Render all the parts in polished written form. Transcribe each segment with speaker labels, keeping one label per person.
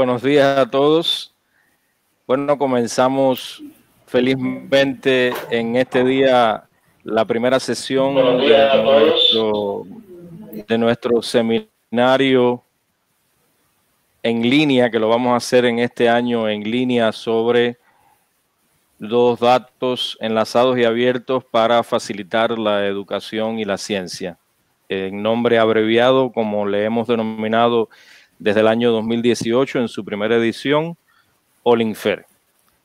Speaker 1: Buenos días a todos. Bueno, comenzamos felizmente en este día la primera sesión de nuestro seminario en línea, que lo vamos a hacer en este año en línea sobre los datos enlazados y abiertos para facilitar la educación y la ciencia. En nombre abreviado, como le hemos denominado desde el año 2018 en su primera edición, Olinfer.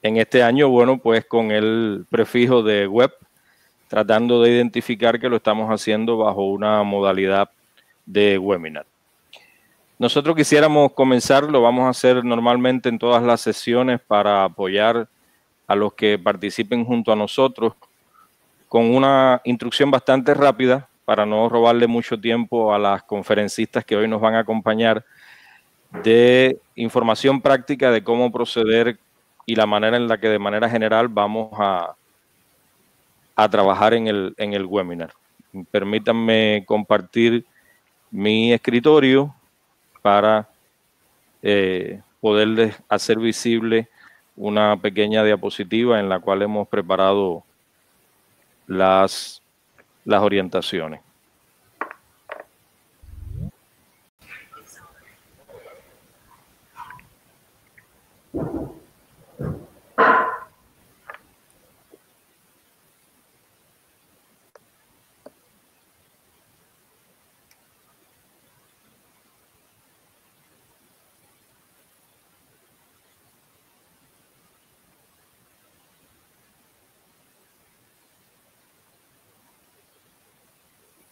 Speaker 1: En este año, bueno, pues con el prefijo de web, tratando de identificar que lo estamos haciendo bajo una modalidad de webinar. Nosotros quisiéramos comenzar, lo vamos a hacer normalmente en todas las sesiones para apoyar a los que participen junto a nosotros, con una instrucción bastante rápida para no robarle mucho tiempo a las conferencistas que hoy nos van a acompañar, de información práctica de cómo proceder y la manera en la que de manera general vamos a trabajar en el webinar. Permítanme compartir mi escritorio para poderles hacer visible una pequeña diapositiva en la cual hemos preparado las orientaciones.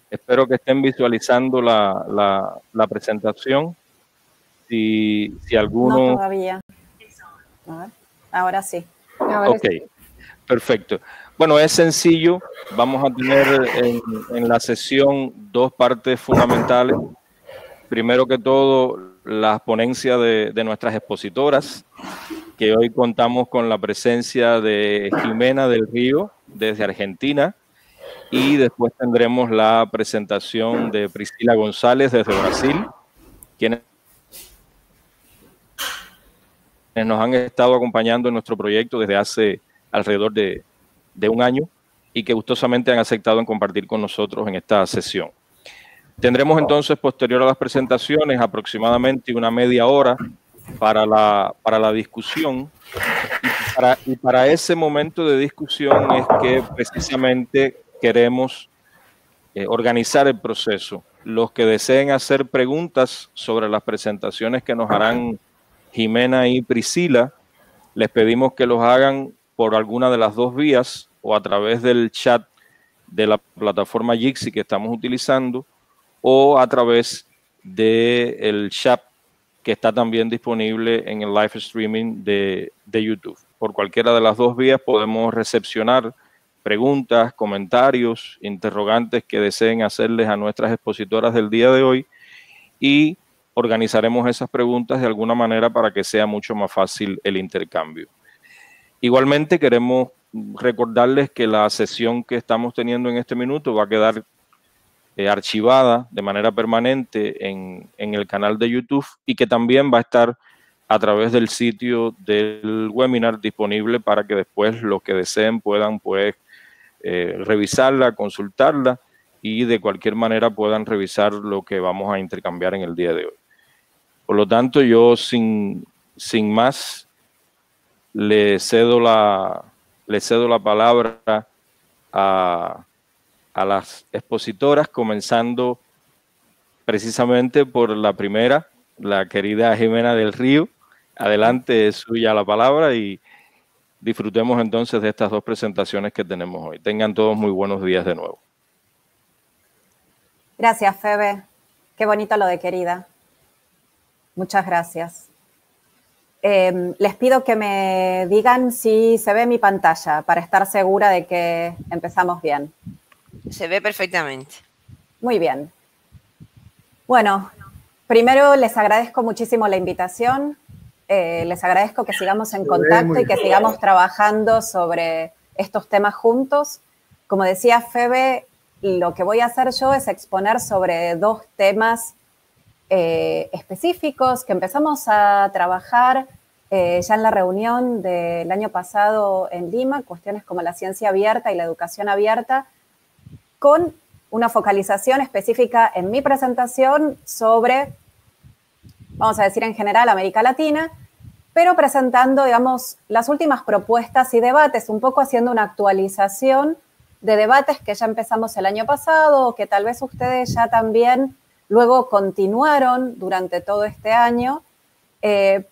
Speaker 1: Espero que estén visualizando la presentación. Si alguno...
Speaker 2: No todavía. A ver, ahora sí.
Speaker 1: Ok, perfecto. Bueno, es sencillo. Vamos a tener en la sesión dos partes fundamentales. Primero que todo, las ponencias de nuestras expositoras, que hoy contamos con la presencia de Jimena del Río, desde Argentina, y después tendremos la presentación de Priscila González desde Brasil, quienes nos han estado acompañando en nuestro proyecto desde hace alrededor de un año y que gustosamente han aceptado en compartir con nosotros en esta sesión. Tendremos entonces, posterior a las presentaciones, aproximadamente una media hora para la discusión. Y para ese momento de discusión es que precisamente queremos organizar el proceso. Los que deseen hacer preguntas sobre las presentaciones que nos harán Jimena y Priscila, les pedimos que los hagan por alguna de las dos vías o a través del chat de la plataforma Jitsi que estamos utilizando o a través del chat que está también disponible en el live streaming de YouTube. Por cualquiera de las dos vías podemos recepcionar preguntas, comentarios, interrogantes que deseen hacerles a nuestras expositoras del día de hoy y organizaremos esas preguntas de alguna manera para que sea mucho más fácil el intercambio. Igualmente queremos recordarles que la sesión que estamos teniendo en este minuto va a quedar archivada de manera permanente en el canal de YouTube y que también va a estar a través del sitio del webinar disponible para que después los que deseen puedan pues revisarla, consultarla y de cualquier manera puedan revisar lo que vamos a intercambiar en el día de hoy. Por lo tanto, yo sin más le cedo la palabra a las expositoras, comenzando precisamente por la primera, la querida Jimena del Río. Adelante, es suya la palabra y disfrutemos entonces de estas dos presentaciones que tenemos hoy. Tengan todos muy buenos días de nuevo.
Speaker 2: Gracias, Febe. Qué bonito lo de querida. Muchas gracias. Les pido que me digan si se ve mi pantalla para estar segura de que empezamos bien.
Speaker 3: Se ve perfectamente.
Speaker 2: Muy bien. Bueno, primero les agradezco muchísimo la invitación. Les agradezco que sigamos en contacto y que sigamos trabajando sobre estos temas juntos. Como decía Febe, lo que voy a hacer yo es exponer sobre dos temas específicos que empezamos a trabajar ya en la reunión del año pasado en Lima, cuestiones como la ciencia abierta y la educación abierta, con una focalización específica en mi presentación sobre, vamos a decir en general, América Latina, pero presentando, digamos, las últimas propuestas y debates, un poco haciendo una actualización de debates que ya empezamos el año pasado, o que tal vez ustedes ya también luego continuaron durante todo este año,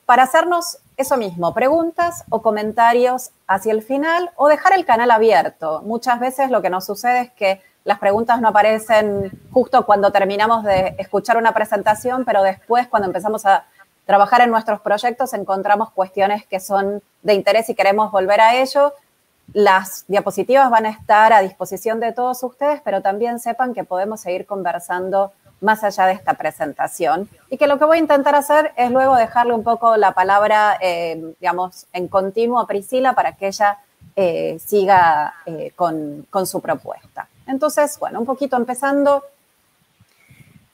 Speaker 2: para hacernos eso mismo, preguntas o comentarios hacia el final, o dejar el canal abierto. Muchas veces lo que nos sucede es que las preguntas no aparecen justo cuando terminamos de escuchar una presentación, pero después, cuando empezamos a trabajar en nuestros proyectos, encontramos cuestiones que son de interés y queremos volver a ello. Las diapositivas van a estar a disposición de todos ustedes, pero también sepan que podemos seguir conversando más allá de esta presentación, y que lo que voy a intentar hacer es luego dejarle un poco la palabra, digamos, en continuo a Priscila para que ella siga con su propuesta. Entonces, bueno, un poquito empezando,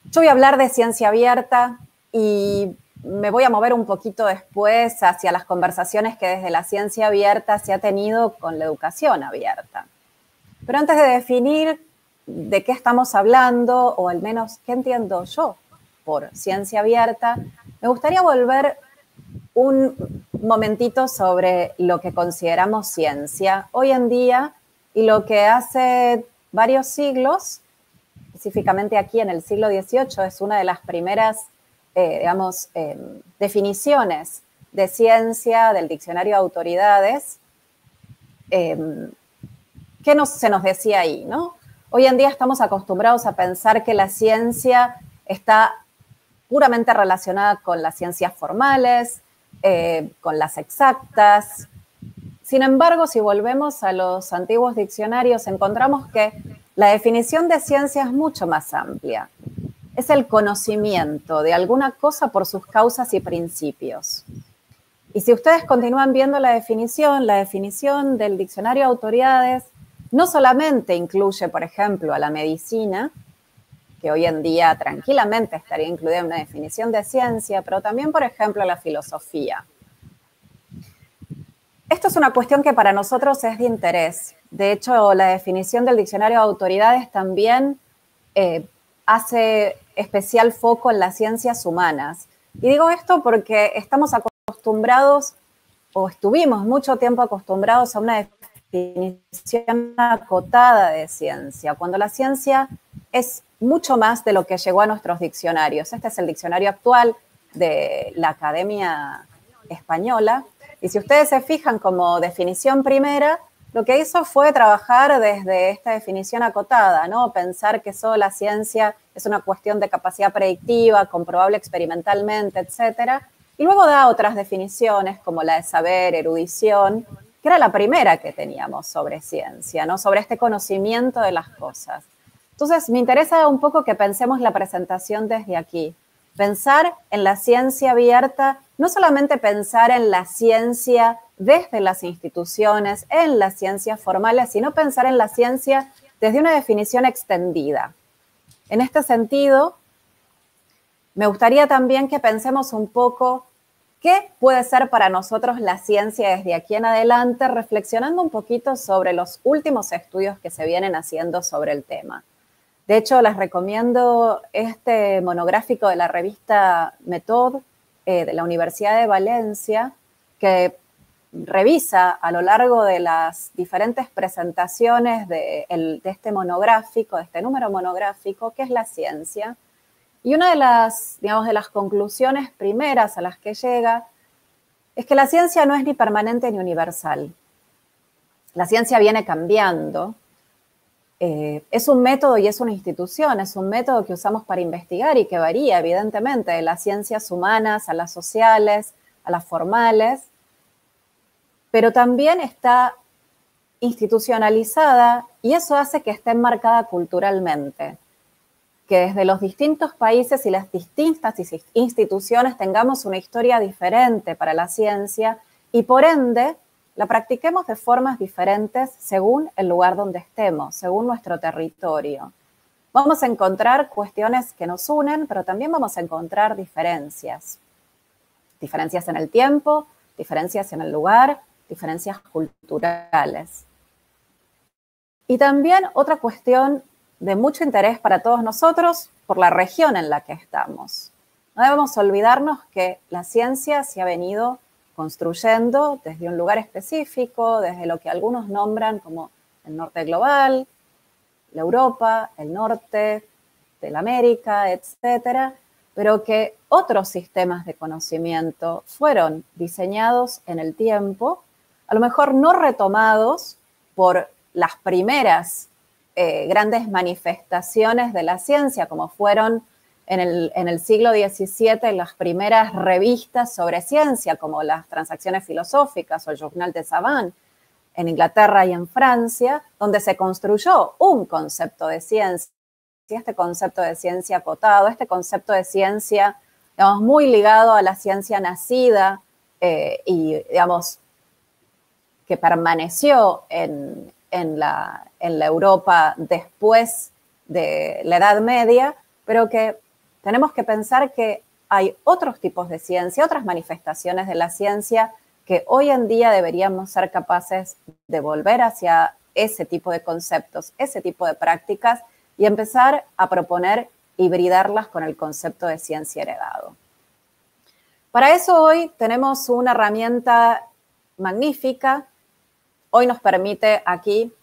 Speaker 2: yo voy a hablar de ciencia abierta y me voy a mover un poquito después hacia las conversaciones que desde la ciencia abierta se ha tenido con la educación abierta. Pero antes de definir de qué estamos hablando, o al menos qué entiendo yo por ciencia abierta, me gustaría volver un momentito sobre lo que consideramos ciencia hoy en día y lo que hace varios siglos, específicamente aquí en el siglo XVIII, es una de las primeras, digamos, definiciones de ciencia del diccionario de autoridades. ¿Qué se nos decía ahí, no? Hoy en día estamos acostumbrados a pensar que la ciencia está puramente relacionada con las ciencias formales, con las exactas. Sin embargo, si volvemos a los antiguos diccionarios, encontramos que la definición de ciencia es mucho más amplia. Es el conocimiento de alguna cosa por sus causas y principios. Y si ustedes continúan viendo la definición del diccionario de autoridades no solamente incluye, por ejemplo, a la medicina, que hoy en día tranquilamente estaría incluida en una definición de ciencia, pero también, por ejemplo, a la filosofía. Esto es una cuestión que para nosotros es de interés. De hecho, la definición del diccionario de autoridades también hace especial foco en las ciencias humanas. Y digo esto porque estamos acostumbrados, o estuvimos mucho tiempo acostumbrados a una definición acotada de ciencia, cuando la ciencia es mucho más de lo que llegó a nuestros diccionarios. Este es el diccionario actual de la Academia Española, y si ustedes se fijan como definición primera, lo que hizo fue trabajar desde esta definición acotada, ¿no? Pensar que solo la ciencia es una cuestión de capacidad predictiva, comprobable experimentalmente, etcétera, y luego da otras definiciones como la de saber, erudición, que era la primera que teníamos sobre ciencia, ¿no? Sobre este conocimiento de las cosas. Entonces, me interesa un poco que pensemos la presentación desde aquí. Pensar en la ciencia abierta, no solamente pensar en la ciencia desde las instituciones, en las ciencias formales, sino pensar en la ciencia desde una definición extendida. En este sentido, me gustaría también que pensemos un poco ¿qué puede ser para nosotros la ciencia desde aquí en adelante? Reflexionando un poquito sobre los últimos estudios que se vienen haciendo sobre el tema. De hecho, les recomiendo este monográfico de la revista Méthode de la Universidad de Valencia, que revisa a lo largo de las diferentes presentaciones de este monográfico, de este número monográfico, qué es la ciencia. Y una de las, digamos, de las conclusiones primeras a las que llega es que la ciencia no es ni permanente ni universal. La ciencia viene cambiando. Es un método y es una institución, es un método que usamos para investigar y que varía, evidentemente, de las ciencias humanas a las sociales, a las formales, pero también está institucionalizada y eso hace que esté enmarcada culturalmente. Que desde los distintos países y las distintas instituciones tengamos una historia diferente para la ciencia y por ende la practiquemos de formas diferentes según el lugar donde estemos, según nuestro territorio. vamos a encontrar cuestiones que nos unen, pero también vamos a encontrar diferencias. Diferencias en el tiempo, diferencias en el lugar, diferencias culturales. Y también otra cuestión de mucho interés para todos nosotros por la región en la que estamos. No debemos olvidarnos que la ciencia se ha venido construyendo desde un lugar específico, desde lo que algunos nombran como el norte global, la Europa, el norte de la América, etcétera, pero que otros sistemas de conocimiento fueron diseñados en el tiempo, a lo mejor no retomados por las primeras grandes manifestaciones de la ciencia, como fueron en el siglo XVII las primeras revistas sobre ciencia, como las Transacciones Filosóficas o el Journal des Savants, en Inglaterra y en Francia, donde se construyó un concepto de ciencia, este concepto de ciencia acotado, este concepto de ciencia, digamos, muy ligado a la ciencia nacida y, digamos, que permaneció en la Europa después de la Edad Media, pero que tenemos que pensar que hay otros tipos de ciencia, otras manifestaciones de la ciencia que hoy en día deberíamos ser capaces de volver hacia ese tipo de conceptos, ese tipo de prácticas y empezar a proponer hibridarlas con el concepto de ciencia heredado. Para eso hoy tenemos una herramienta magnífica. Hoy nos permite aquí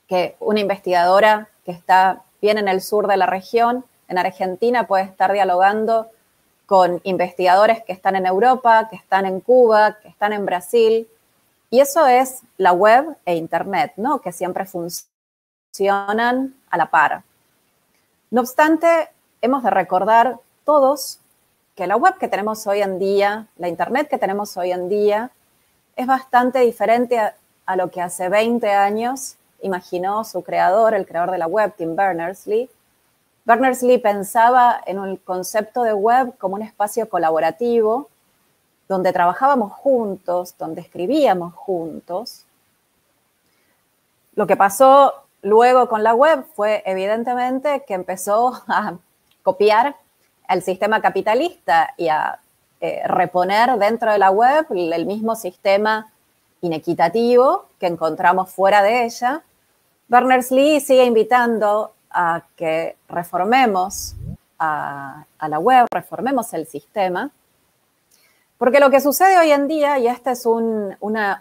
Speaker 2: que una investigadora que está bien en el sur de la región, en Argentina, puede estar dialogando con investigadores que están en Europa, que están en Cuba, que están en Brasil. Y eso es la web e Internet, ¿no? Que siempre funcionan a la par. No obstante, hemos de recordar todos que la web que tenemos hoy en día, la Internet que tenemos hoy en día, es bastante diferente a lo que hace 20 años imaginó su creador, el creador de la web, Tim Berners-Lee. Berners-Lee pensaba en un concepto de web como un espacio colaborativo donde trabajábamos juntos, donde escribíamos juntos. Lo que pasó luego con la web fue evidentemente que empezó a copiar el sistema capitalista y a reponer dentro de la web el mismo sistema inequitativo que encontramos fuera de ella. Berners-Lee sigue invitando a que reformemos a la web, reformemos el sistema, porque lo que sucede hoy en día, y esta es una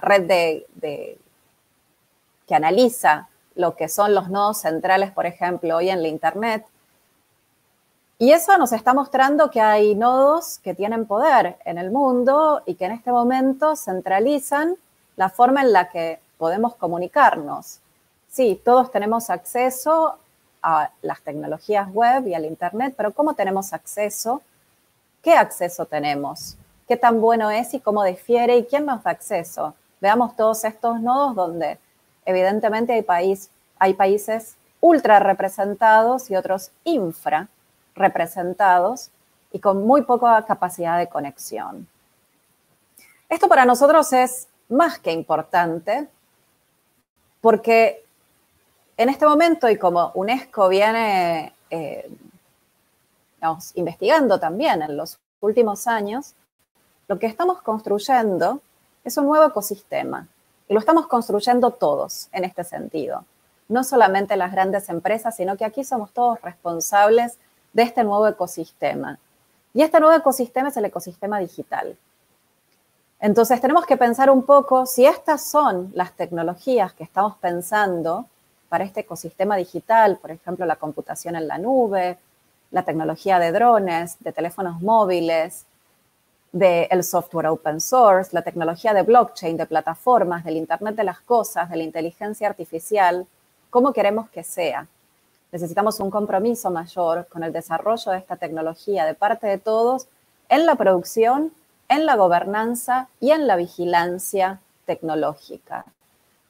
Speaker 2: red que analiza lo que son los nodos centrales, por ejemplo, hoy en la Internet, y eso nos está mostrando que hay nodos que tienen poder en el mundo y que en este momento centralizan la forma en la que podemos comunicarnos. Sí, todos tenemos acceso a las tecnologías web y al Internet, pero ¿cómo tenemos acceso? ¿Qué acceso tenemos? ¿Qué tan bueno es y cómo difiere? ¿Y quién nos da acceso? Veamos todos estos nodos donde evidentemente hay países ultra representados y otros infra representados y con muy poca capacidad de conexión. Esto para nosotros es más que importante porque en este momento, y como UNESCO viene investigando también en los últimos años, lo que estamos construyendo es un nuevo ecosistema y lo estamos construyendo todos en este sentido. No solamente las grandes empresas, sino que aquí somos todos responsables de este nuevo ecosistema. Y este nuevo ecosistema es el ecosistema digital. Entonces tenemos que pensar un poco si estas son las tecnologías que estamos pensando para este ecosistema digital, por ejemplo, la computación en la nube, la tecnología de drones, de teléfonos móviles, del software open source, la tecnología de blockchain, de plataformas, del Internet de las cosas, de la inteligencia artificial, ¿cómo queremos que sea? Necesitamos un compromiso mayor con el desarrollo de esta tecnología de parte de todos en la producción, en la gobernanza y en la vigilancia tecnológica.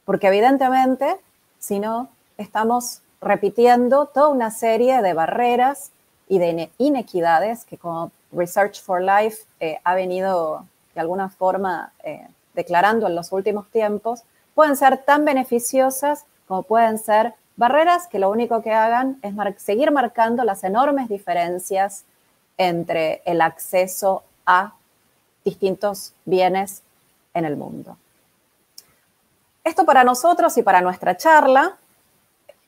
Speaker 2: Porque evidentemente, si no, estamos repitiendo toda una serie de barreras y de inequidades que como Research for Life ha venido de alguna forma declarando en los últimos tiempos, pueden ser tan beneficiosas como pueden ser Barreras que lo único que hagan es seguir marcando las enormes diferencias entre el acceso a distintos bienes en el mundo. Esto para nosotros y para nuestra charla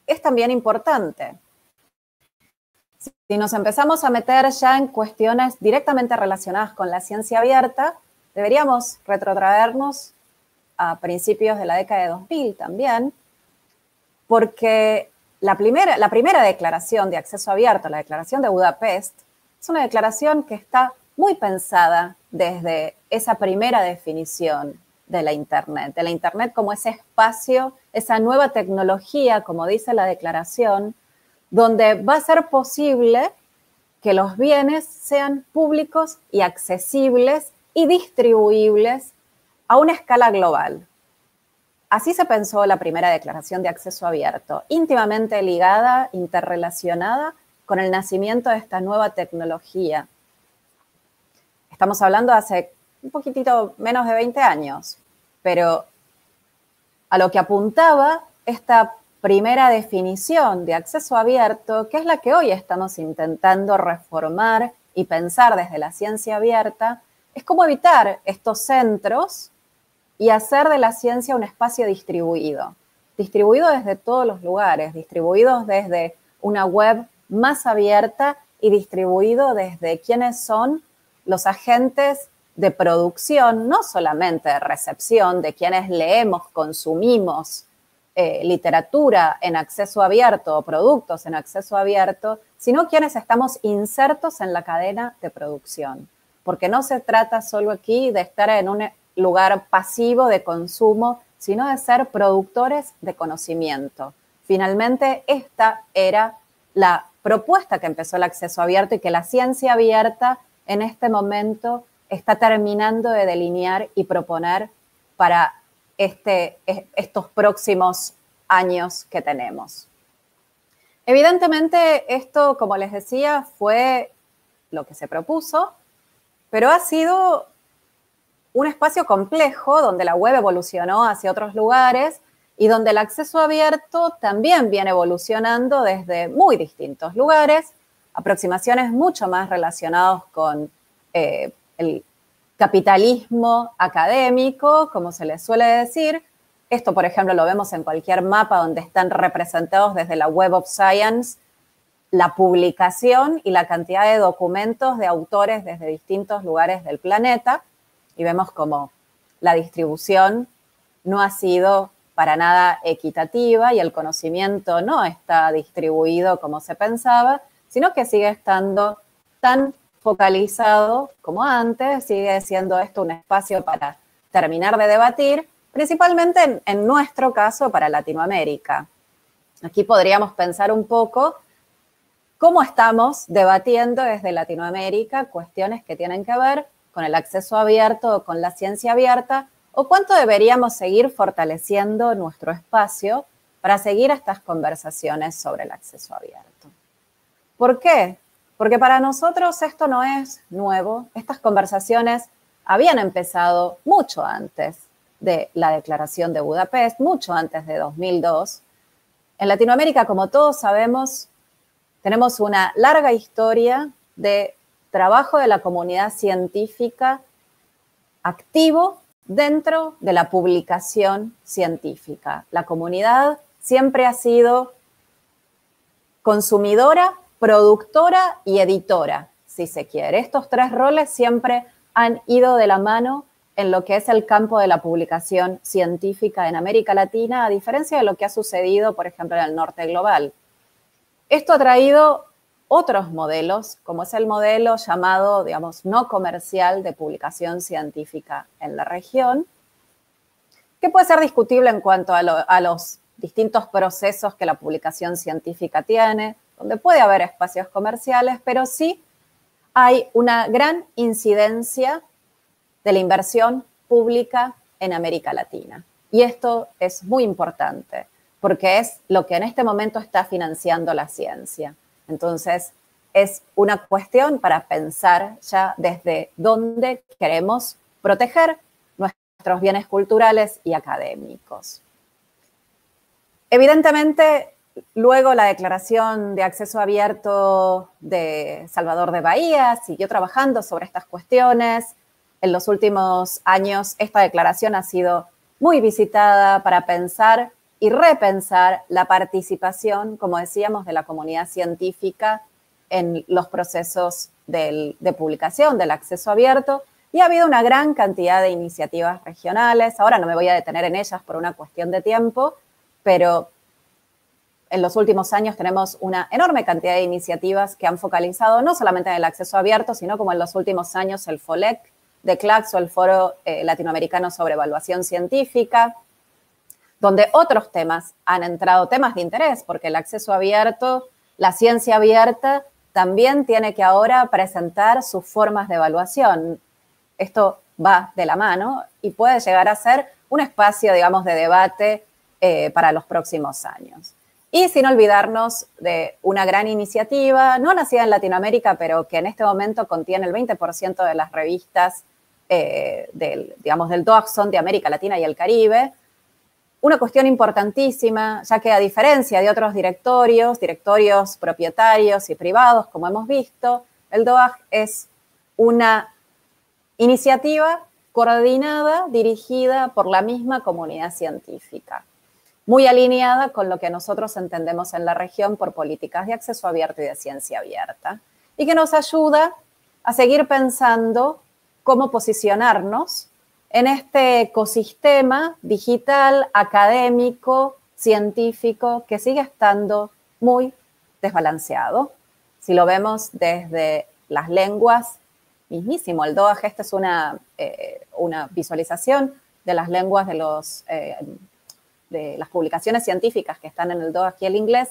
Speaker 2: es también importante. Si nos empezamos a meter ya en cuestiones directamente relacionadas con la ciencia abierta, deberíamos retrotraernos a principios de la década de 2000 también, porque la primera declaración de acceso abierto, la Declaración de Budapest, es una declaración que está muy pensada desde esa primera definición de la Internet como ese espacio, esa nueva tecnología, como dice la declaración, donde va a ser posible que los bienes sean públicos y accesibles y distribuibles a una escala global. Así se pensó la primera declaración de acceso abierto, íntimamente ligada, interrelacionada con el nacimiento de esta nueva tecnología. Estamos hablando de hace un poquitito menos de 20 años, pero a lo que apuntaba esta primera definición de acceso abierto, que es la que hoy estamos intentando reformar y pensar desde la ciencia abierta, es cómo evitar estos centros y hacer de la ciencia un espacio distribuido desde todos los lugares, distribuidos desde una web más abierta y distribuido desde quiénes son los agentes de producción, no solamente de recepción, de quienes leemos, consumimos literatura en acceso abierto o productos en acceso abierto, sino quienes estamos insertos en la cadena de producción. Porque no se trata solo aquí de estar en un lugar pasivo de consumo, sino de ser productores de conocimiento. Finalmente, esta era la propuesta que empezó el acceso abierto y que la ciencia abierta en este momento está terminando de delinear y proponer para estos próximos años que tenemos. Evidentemente, esto, como les decía, fue lo que se propuso, pero ha sido un espacio complejo donde la web evolucionó hacia otros lugares y donde el acceso abierto también viene evolucionando desde muy distintos lugares, aproximaciones mucho más relacionadas con el capitalismo académico, como se les suele decir. Esto, por ejemplo, lo vemos en cualquier mapa donde están representados desde la Web of Science la publicación y la cantidad de documentos de autores desde distintos lugares del planeta. Y vemos como la distribución no ha sido para nada equitativa y el conocimiento no está distribuido como se pensaba, sino que sigue estando tan focalizado como antes, sigue siendo esto un espacio para terminar de debatir, principalmente en nuestro caso para Latinoamérica. Aquí podríamos pensar un poco cómo estamos debatiendo desde Latinoamérica cuestiones que tienen que ver con el acceso abierto o con la ciencia abierta, o cuánto deberíamos seguir fortaleciendo nuestro espacio para seguir estas conversaciones sobre el acceso abierto. ¿Por qué? Porque para nosotros esto no es nuevo. Estas conversaciones habían empezado mucho antes de la Declaración de Budapest, mucho antes de 2002. En Latinoamérica, como todos sabemos, tenemos una larga historia de trabajo de la comunidad científica activo dentro de la publicación científica. La comunidad siempre ha sido consumidora, productora y editora, si se quiere. Estos tres roles siempre han ido de la mano en lo que es el campo de la publicación científica en América Latina, a diferencia de lo que ha sucedido, por ejemplo, en el norte global. Esto ha traído otros modelos, como es el modelo llamado, digamos, no comercial de publicación científica en la región, que puede ser discutible en cuanto a los distintos procesos que la publicación científica tiene, donde puede haber espacios comerciales, pero sí hay una gran incidencia de la inversión pública en América Latina. Y esto es muy importante, porque es lo que en este momento está financiando la ciencia. Entonces, es una cuestión para pensar ya desde dónde queremos proteger nuestros bienes culturales y académicos. Evidentemente, Luego la Declaración de Acceso Abierto de Salvador de Bahía siguió trabajando sobre estas cuestiones. En los últimos años esta declaración ha sido muy visitada para pensar y repensar la participación, como decíamos, de la comunidad científica en los procesos de publicación del acceso abierto, y ha habido una gran cantidad de iniciativas regionales. Ahora no me voy a detener en ellas por una cuestión de tiempo, pero en los últimos años tenemos una enorme cantidad de iniciativas que han focalizado no solamente en el acceso abierto, sino como en los últimos años el FOLEC de CLACS o el Foro Latinoamericano sobre Evaluación Científica, donde otros temas han entrado, temas de interés, porque el acceso abierto, la ciencia abierta, también tiene que ahora presentar sus formas de evaluación. Esto va de la mano y puede llegar a ser un espacio, digamos, de debate para los próximos años. Y sin olvidarnos de una gran iniciativa, no nacida en Latinoamérica, pero que en este momento contiene el 20% de las revistas del DOAJ son de América Latina y el Caribe. Una cuestión importantísima, ya que a diferencia de otros directorios propietarios y privados, como hemos visto, el DOAJ es una iniciativa coordinada, dirigida por la misma comunidad científica, muy alineada con lo que nosotros entendemos en la región por políticas de acceso abierto y de ciencia abierta, y que nos ayuda a seguir pensando cómo posicionarnos en este ecosistema digital, académico, científico, que sigue estando muy desbalanceado. Si lo vemos desde las lenguas, mismísimo, el DOAJ, esta es una visualización de las lenguas de las publicaciones científicas que están en el DOAJ, y el inglés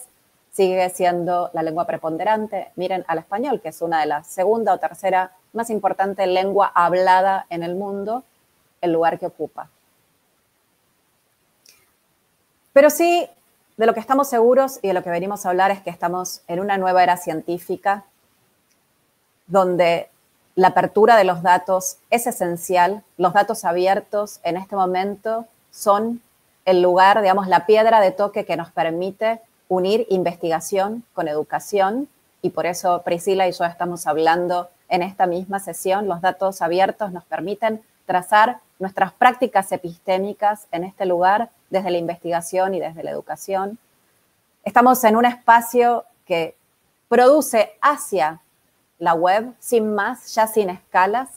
Speaker 2: sigue siendo la lengua preponderante. Miren al español, que es una de las segunda o tercera más importante lengua hablada en el mundo, el lugar que ocupa. Pero sí, de lo que estamos seguros y de lo que venimos a hablar es que estamos en una nueva era científica donde la apertura de los datos es esencial. Los datos abiertos en este momento son el lugar, digamos, la piedra de toque que nos permite unir investigación con educación, y por eso Priscila y yo estamos hablando en esta misma sesión. Los datos abiertos nos permiten trazar nuestras prácticas epistémicas en este lugar desde la investigación y desde la educación. Estamos en un espacio que produce hacia la web, sin más, ya sin escalas,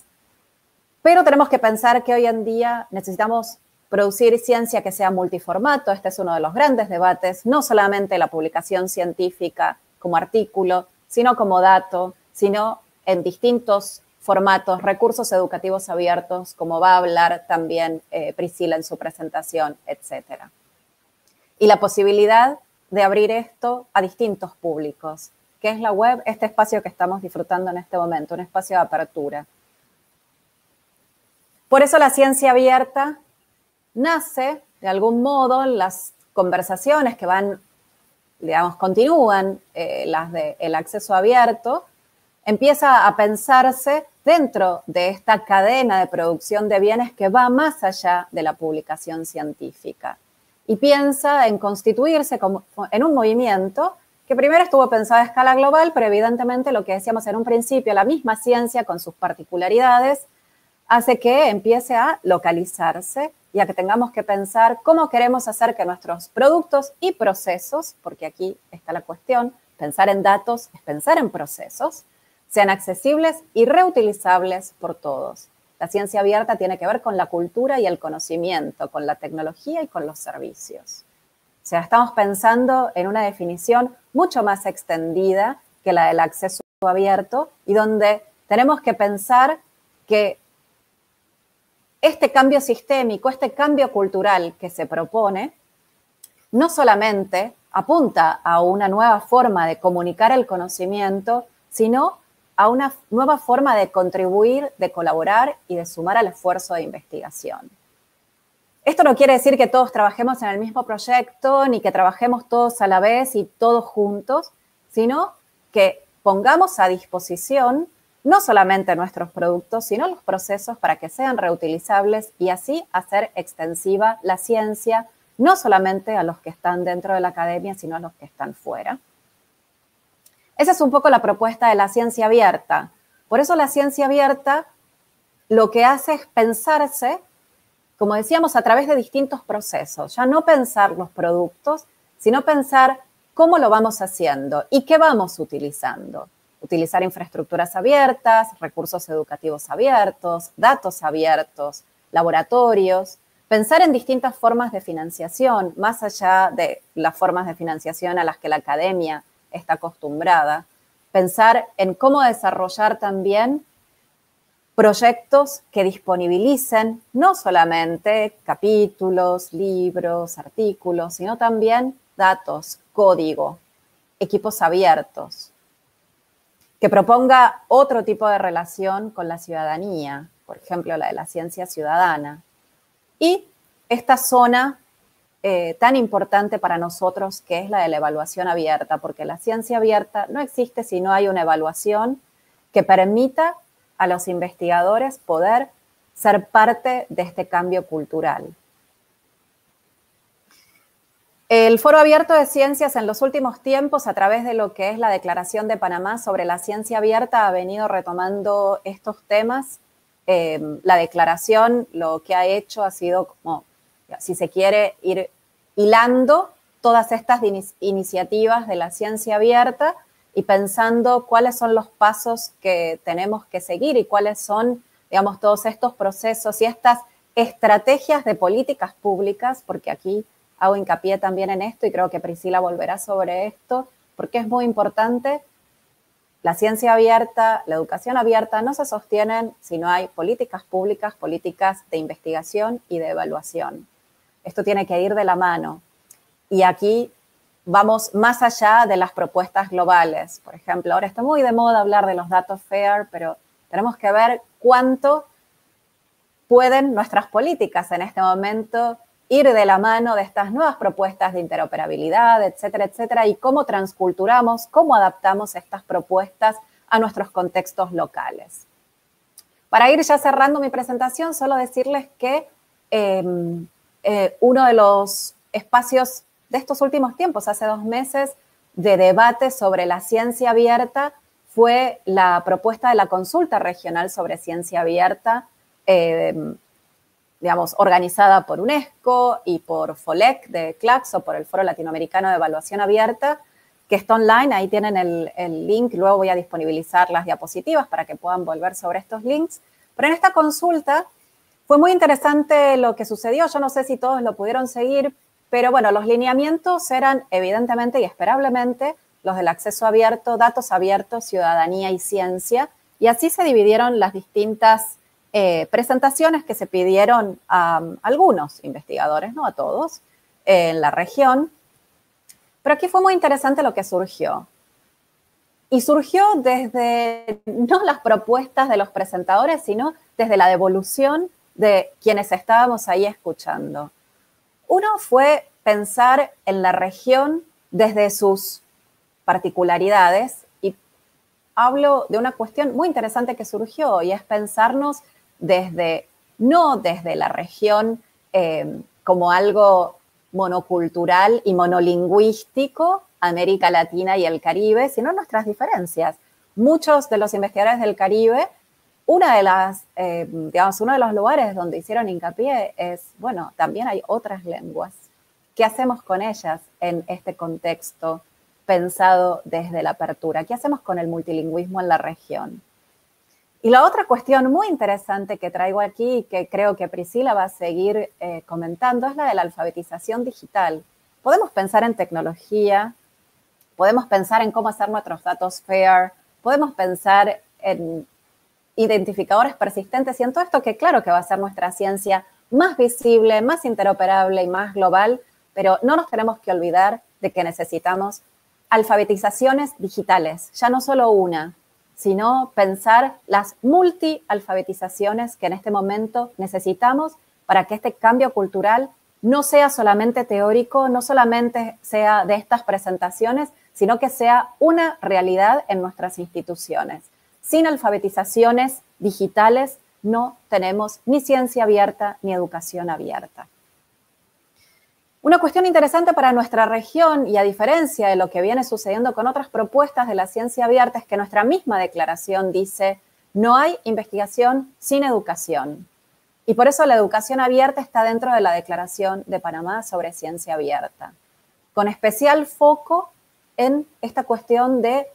Speaker 2: pero tenemos que pensar que hoy en día necesitamos producir ciencia que sea multiformato. Este es uno de los grandes debates, no solamente la publicación científica como artículo, sino como dato, sino en distintos formatos, recursos educativos abiertos, como va a hablar también Priscila en su presentación, etc. Y la posibilidad de abrir esto a distintos públicos, que es la web, este espacio que estamos disfrutando en este momento, un espacio de apertura. Por eso la ciencia abierta nace, de algún modo, las conversaciones que van, digamos, continúan, las del acceso abierto, empieza a pensarse dentro de esta cadena de producción de bienes que va más allá de la publicación científica, y piensa en constituirse como, en un movimiento que primero estuvo pensado a escala global, pero evidentemente lo que decíamos en un principio, la misma ciencia con sus particularidades, hace que empiece a localizarse y a que tengamos que pensar cómo queremos hacer que nuestros productos y procesos, porque aquí está la cuestión, pensar en datos es pensar en procesos, sean accesibles y reutilizables por todos. La ciencia abierta tiene que ver con la cultura y el conocimiento, con la tecnología y con los servicios. O sea, estamos pensando en una definición mucho más extendida que la del acceso abierto, y donde tenemos que pensar que este cambio sistémico, este cambio cultural que se propone, no solamente apunta a una nueva forma de comunicar el conocimiento, sino a una nueva forma de contribuir, de colaborar y de sumar al esfuerzo de investigación. Esto no quiere decir que todos trabajemos en el mismo proyecto, ni que trabajemos todos a la vez y todos juntos, sino que pongamos a disposición no solamente nuestros productos, sino los procesos para que sean reutilizables y así hacer extensiva la ciencia no solamente a los que están dentro de la academia, sino a los que están fuera. Esa es un poco la propuesta de la ciencia abierta. Por eso la ciencia abierta lo que hace es pensarse, como decíamos, a través de distintos procesos. Ya no pensar los productos, sino pensar cómo lo vamos haciendo y qué vamos utilizando. Utilizar infraestructuras abiertas, recursos educativos abiertos, datos abiertos, laboratorios. Pensar en distintas formas de financiación, más allá de las formas de financiación a las que la academia está acostumbrada. Pensar en cómo desarrollar también proyectos que disponibilicen no solamente capítulos, libros, artículos, sino también datos, código, equipos abiertos, que proponga otro tipo de relación con la ciudadanía, por ejemplo, la de la ciencia ciudadana. Y esta zona tan importante para nosotros, que es la de la evaluación abierta, porque la ciencia abierta no existe si no hay una evaluación que permita a los investigadores poder ser parte de este cambio cultural. El Foro Abierto de Ciencias en los últimos tiempos, a través de lo que es la Declaración de Panamá sobre la ciencia abierta, ha venido retomando estos temas. La declaración lo que ha hecho ha sido como, si se quiere, ir hilando todas estas iniciativas de la ciencia abierta y pensando cuáles son los pasos que tenemos que seguir y cuáles son, digamos, todos estos procesos y estas estrategias de políticas públicas, porque aquí hago hincapié también en esto y creo que Priscila volverá sobre esto, porque es muy importante. La ciencia abierta, la educación abierta no se sostienen si no hay políticas públicas, políticas de investigación y de evaluación. Esto tiene que ir de la mano. Y aquí vamos más allá de las propuestas globales. Por ejemplo, ahora está muy de moda hablar de los datos FAIR, pero tenemos que ver cuánto pueden nuestras políticas en este momento ir de la mano de estas nuevas propuestas de interoperabilidad, etcétera, etcétera, y cómo transculturamos, cómo adaptamos estas propuestas a nuestros contextos locales. Para ir ya cerrando mi presentación, solo decirles que uno de los espacios de estos últimos tiempos, hace 2 meses, de debate sobre la ciencia abierta fue la propuesta de la consulta regional sobre ciencia abierta, digamos, organizada por UNESCO y por FOLEC de CLACS, o por el Foro Latinoamericano de Evaluación Abierta, que está online. Ahí tienen el link. Luego voy a disponibilizar las diapositivas para que puedan volver sobre estos links. Pero en esta consulta fue muy interesante lo que sucedió. Yo no sé si todos lo pudieron seguir, pero bueno, los lineamientos eran evidentemente y esperablemente los del acceso abierto, datos abiertos, ciudadanía y ciencia. Y así se dividieron las distintas presentaciones que se pidieron a algunos investigadores, no a todos, en la región. Pero aquí fue muy interesante lo que surgió. Y surgió desde no las propuestas de los presentadores, sino desde la devolución de quienes estábamos ahí escuchando. Uno fue pensar en la región desde sus particularidades, y hablo de una cuestión muy interesante que surgió, y es pensarnos no desde la región como algo monocultural y monolingüístico, América Latina y el Caribe, sino nuestras diferencias. Muchos de los investigadores del Caribe, uno de los lugares donde hicieron hincapié es, bueno, también hay otras lenguas. ¿Qué hacemos con ellas en este contexto pensado desde la apertura? ¿Qué hacemos con el multilingüismo en la región? Y la otra cuestión muy interesante que traigo aquí y que creo que Priscila va a seguir comentando es la de la alfabetización digital. Podemos pensar en tecnología, podemos pensar en cómo hacer nuestros datos FAIR, podemos pensar en identificadores persistentes y en todo esto que claro que va a hacer nuestra ciencia más visible, más interoperable y más global, pero no nos tenemos que olvidar de que necesitamos alfabetizaciones digitales, ya no solo una, sino pensar las multi-alfabetizaciones que en este momento necesitamos para que este cambio cultural no sea solamente teórico, no solamente sea de estas presentaciones, sino que sea una realidad en nuestras instituciones. Sin alfabetizaciones digitales no tenemos ni ciencia abierta ni educación abierta. Una cuestión interesante para nuestra región, y a diferencia de lo que viene sucediendo con otras propuestas de la ciencia abierta, es que nuestra misma declaración dice: no hay investigación sin educación. Y por eso la educación abierta está dentro de la Declaración de Panamá sobre ciencia abierta, con especial foco en esta cuestión de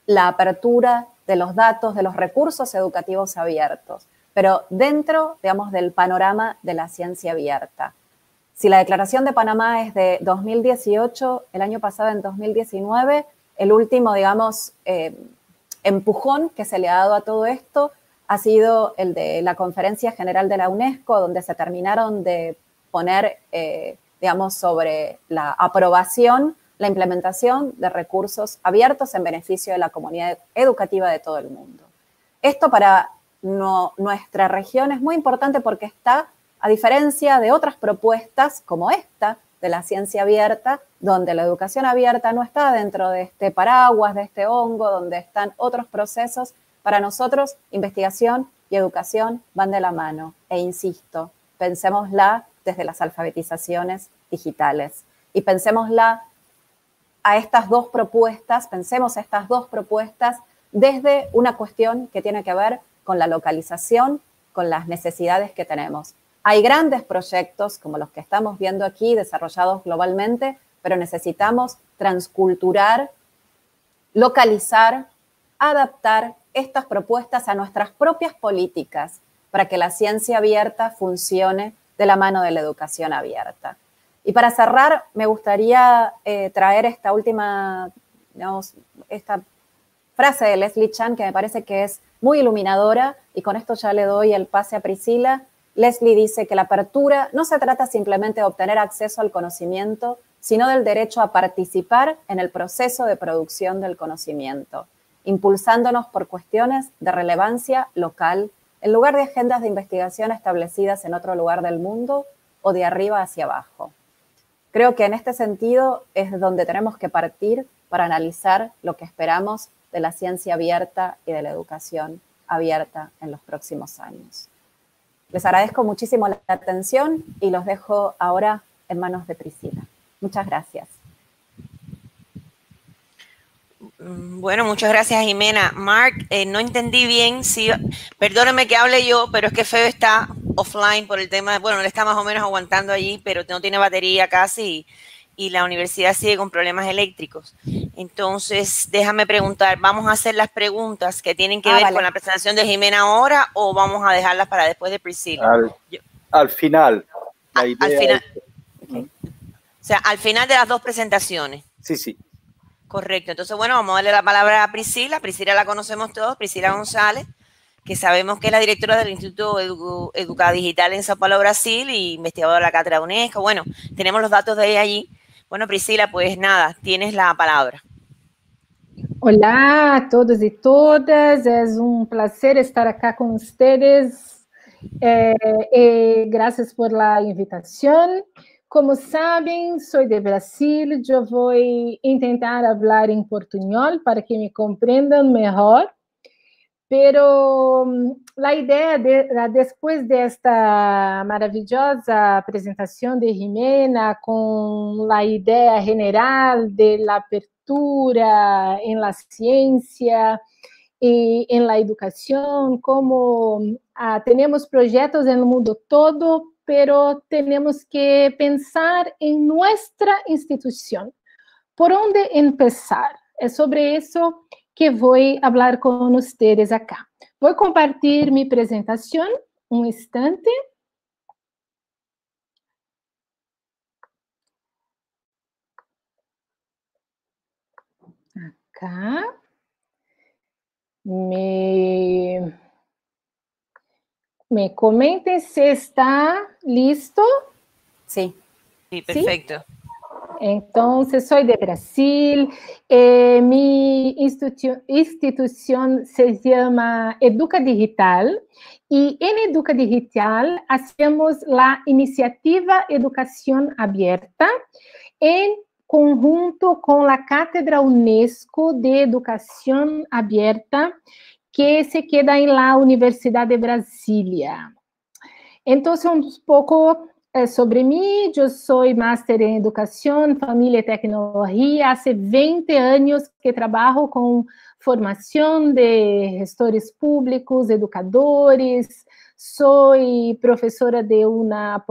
Speaker 2: la apertura de los datos, de los recursos educativos abiertos, pero dentro, digamos, del panorama de la ciencia abierta. Si la Declaración de Panamá es de 2018, el año pasado, en 2019, el último, digamos, empujón que se le ha dado a todo esto ha sido el de la Conferencia General de la UNESCO, donde se terminaron de poner, digamos, sobre la aprobación, la implementación de recursos abiertos en beneficio de la comunidad educativa de todo el mundo. Esto para nuestra región es muy importante porque está, a diferencia de otras propuestas como esta de la ciencia abierta, donde la educación abierta no está dentro de este paraguas, de este hongo, donde están otros procesos. Para nosotros, investigación y educación van de la mano. E insisto, pensémosla desde las alfabetizaciones digitales. Y pensémosla a estas dos propuestas, pensemos estas dos propuestas desde una cuestión que tiene que ver con la localización, con las necesidades que tenemos. Hay grandes proyectos como los que estamos viendo aquí, desarrollados globalmente, pero necesitamos transculturar, localizar, adaptar estas propuestas a nuestras propias políticas para que la ciencia abierta funcione de la mano de la educación abierta. Y para cerrar, me gustaría traer esta última, digamos, esta frase de Leslie Chan, que me parece que es muy iluminadora, y con esto ya le doy el pase a Priscila. Leslie dice que la apertura no se trata simplemente de obtener acceso al conocimiento, sino del derecho a participar en el proceso de producción del conocimiento, impulsándonos por cuestiones de relevancia local, en lugar de agendas de investigación establecidas en otro lugar del mundo o de arriba hacia abajo. Creo que en este sentido es donde tenemos que partir para analizar lo que esperamos de la ciencia abierta y de la educación abierta en los próximos años. Les agradezco muchísimo la atención y los dejo ahora en manos de Priscila. Muchas gracias.
Speaker 3: Bueno, muchas gracias, Jimena. Mark, no entendí bien si, perdóneme que hable yo, pero es que Febe está offline por el tema, bueno, él está más o menos aguantando allí, pero no tiene batería casi y la universidad sigue con problemas eléctricos. Entonces, déjame preguntar, ¿vamos a hacer las preguntas que tienen que ver con la presentación de Jimena ahora o vamos a dejarlas para después de Priscila?
Speaker 4: Al final. La idea
Speaker 3: al final.
Speaker 4: Okay.
Speaker 3: O sea, al final de las dos presentaciones.
Speaker 4: Sí, sí.
Speaker 3: Correcto. Entonces, bueno, vamos a darle la palabra a Priscila. Priscila la conocemos todos, Priscila González, que sabemos que es la directora del Instituto Educadigital en Sao Paulo, Brasil, y investigadora de la cátedra de UNESCO. Bueno, tenemos los datos de ella allí. Bueno, Priscila, pues nada, tienes la palabra.
Speaker 5: Olá a todos e todas, é prazer estar aqui com vocês. Graças por la invitação. Como sabem, sou de Brasil, eu vou tentar falar em portunhol para que me compreendam melhor. Pero a ideia, depois desta maravilhosa apresentação de Jimena, com a ideia geral da abertura em la ciência e em la educação, como temos projetos no mundo todo, pero temos que pensar em nossa instituição. Por onde começar? É sobre isso que vou falar com vocês acá. Vou compartilhar minha apresentação, instante. Acá. Me comentem se está listo.
Speaker 2: Sí.
Speaker 3: Sí, perfecto. ¿Sí?
Speaker 5: Entonces, soy de Brasil, mi institución se llama Educa Digital y en Educa Digital hacemos la iniciativa Educación Abierta en conjunto con la Cátedra UNESCO de Educación Abierta que se queda en la Universidad de Brasilia. Entonces, un poco sobre mí. Yo soy máster en Educación, Familia y Tecnología. Hace 20 años que trabajo con formación de gestores públicos, educadores. Soy profesora de una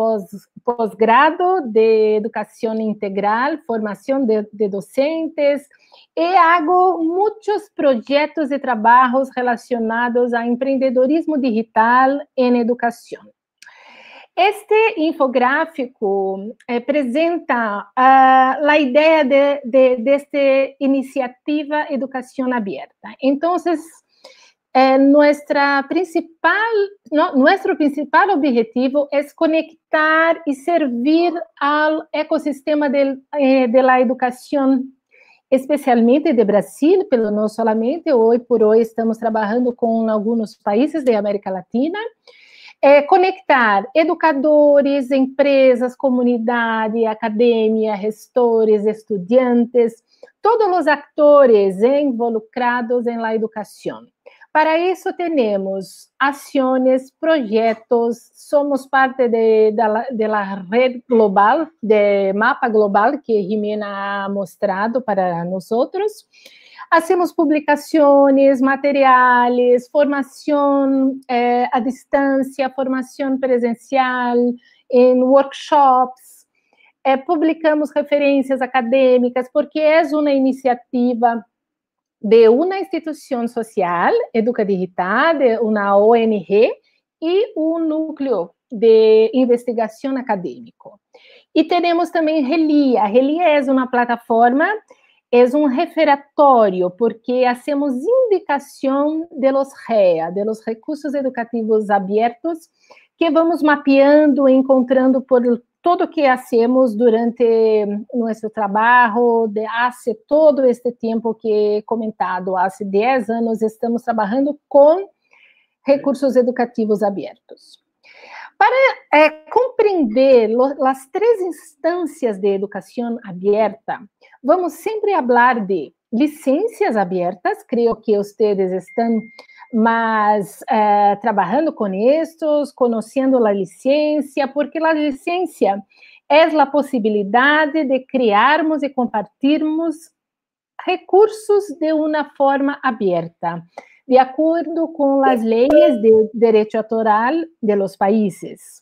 Speaker 5: posgrado de Educación Integral, formación de docentes, y hago muchos proyectos de trabajos relacionados a empreendedorismo digital en educación. Este infográfico presenta la idea de esta iniciativa Educación Abierta. Entonces, nuestro principal objetivo es conectar y servir al ecosistema de la educación, especialmente de Brasil, pero no solamente. Hoy por hoy estamos trabajando con algunos países de América Latina. Conectar educadores, empresas, comunidade, academia, gestores, estudiantes, todos os atores involucrados em la educação. Para isso, temos ações, projetos, somos parte da rede global, de mapa global que Jimena ha mostrado para nós. Hacemos publicações, materiais, formação à distância, formação presencial, em workshops, publicamos referências acadêmicas, porque é uma iniciativa de uma instituição social, Educa Digital, de uma ONG, e um núcleo de investigação acadêmico. E temos também Relia. Relia é uma plataforma, é um referatório, porque hacemos indicação de los REA, de los recursos educativos abertos, que vamos mapeando e encontrando por todo o que hacemos durante nosso trabalho, há todo este tempo que he comentado, há 10 anos estamos trabalhando com recursos educativos abertos. Para compreender as 3 instâncias de educação aberta, vamos sempre falar de licencias abertas. Creio que vocês estão mais trabalhando com estes, conhecendo a licença, porque a licença é a possibilidade de criarmos e compartilharmos recursos de uma forma aberta, de acordo com as leis de direito autoral de los países.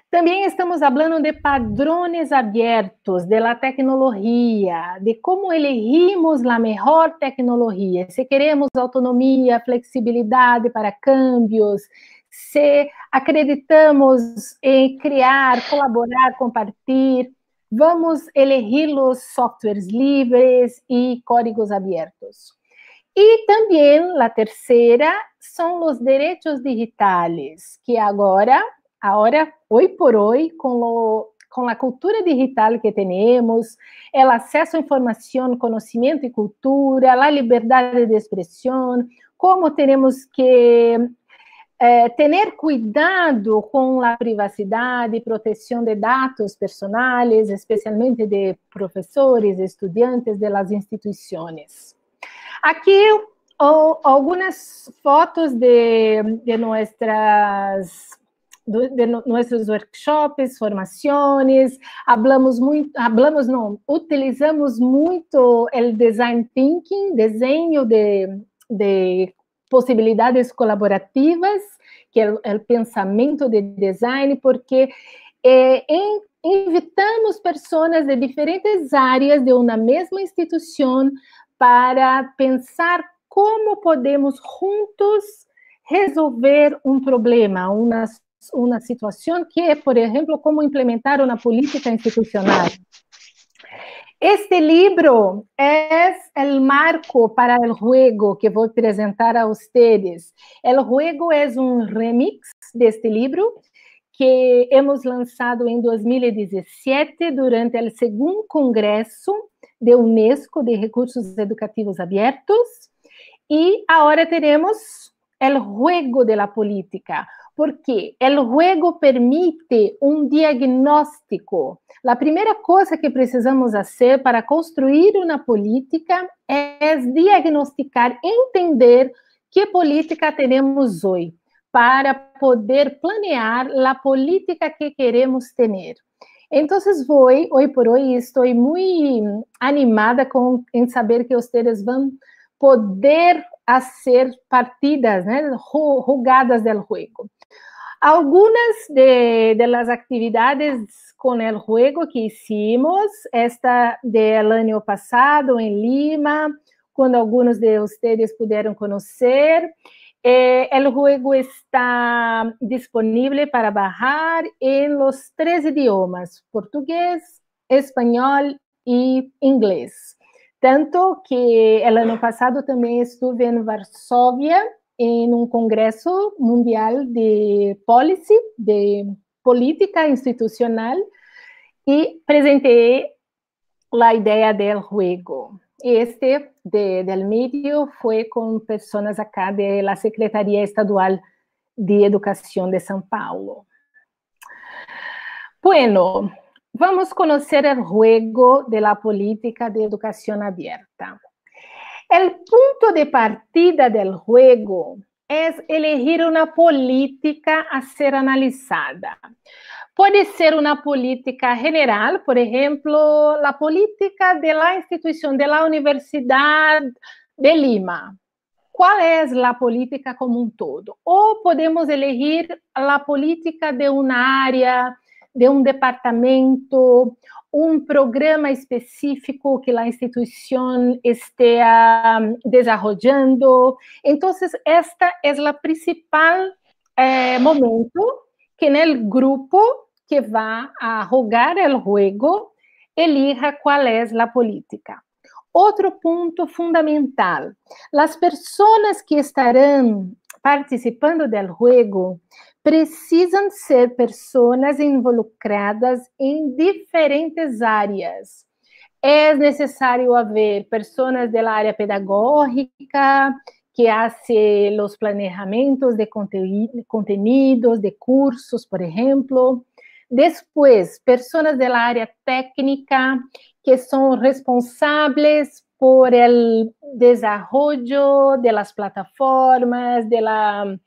Speaker 5: Também estamos falando de padrões abertos, de la tecnologia, de como elegimos a melhor tecnologia, se queremos autonomia, flexibilidade para cambios, se acreditamos em criar, colaborar, compartilhar, vamos elegir os softwares livres e códigos abertos. E também, a terceira, são os direitos digitais, que agora, hoje por hoje, com a cultura digital que temos, o acesso à informação, conhecimento e cultura, a liberdade de expressão, como temos que ter cuidado com a privacidade e proteção de dados personais, especialmente de professores, estudantes das instituições. Aqui algumas fotos de nossos workshops, formações. Utilizamos muito o design thinking, desenho de possibilidades colaborativas, que é o pensamento de design, porque invitamos pessoas de diferentes áreas de uma mesma instituição para pensar como podemos juntos resolver um problema, uma situação que é, por exemplo, como implementar uma política institucional. Este livro é o marco para o juego que vou apresentar a vocês. O juego é um remix deste livro que hemos lançado em 2017 durante o 2º Congresso de Unesco de Recursos Educativos Abertos, e agora teremos o juego de la política, porque o juego permite um diagnóstico. A primeira coisa que precisamos fazer para construir uma política é diagnosticar, entender que política temos hoje, para poder planear la política que queremos tener. Entonces, hoy por hoy, estoy muy animada en saber que ustedes van a poder hacer partidas, ¿no? Jugadas del juego. Algunas de las actividades con el juego que hicimos, esta del año pasado en Lima, cuando algunos de ustedes pudieron conocer. El juego está disponible para bajar en los 3 idiomas, portugués, español y inglés. Tanto que el año pasado también estuve en Varsovia en un congreso mundial de policy, de política institucional, y presenté la idea del juego. Del medio fue con personas acá de la Secretaría Estadual de Educación de São Paulo. Bueno, vamos a conocer el juego de la política de educación abierta. El punto de partida del juego es elegir una política a ser analizada. Puede ser una política general, por ejemplo, la política de la institución de la Universidad de Lima. ¿Cuál es la política como un todo? O podemos elegir la política de un área, de un departamento, un programa específico que la institución esté desarrollando. Entonces, esta es la principal momento que en el grupo que va a jugar el juego elija cuál es la política. Otro punto fundamental, las personas que estarán participando del juego precisam ser personas involucradas em diferentes áreas. É necessário haver pessoas da área pedagógica, que hace los planejamientos de contenidos, de cursos, por ejemplo. Después, personas de la área técnica, que son responsables por el desarrollo de las plataformas, de la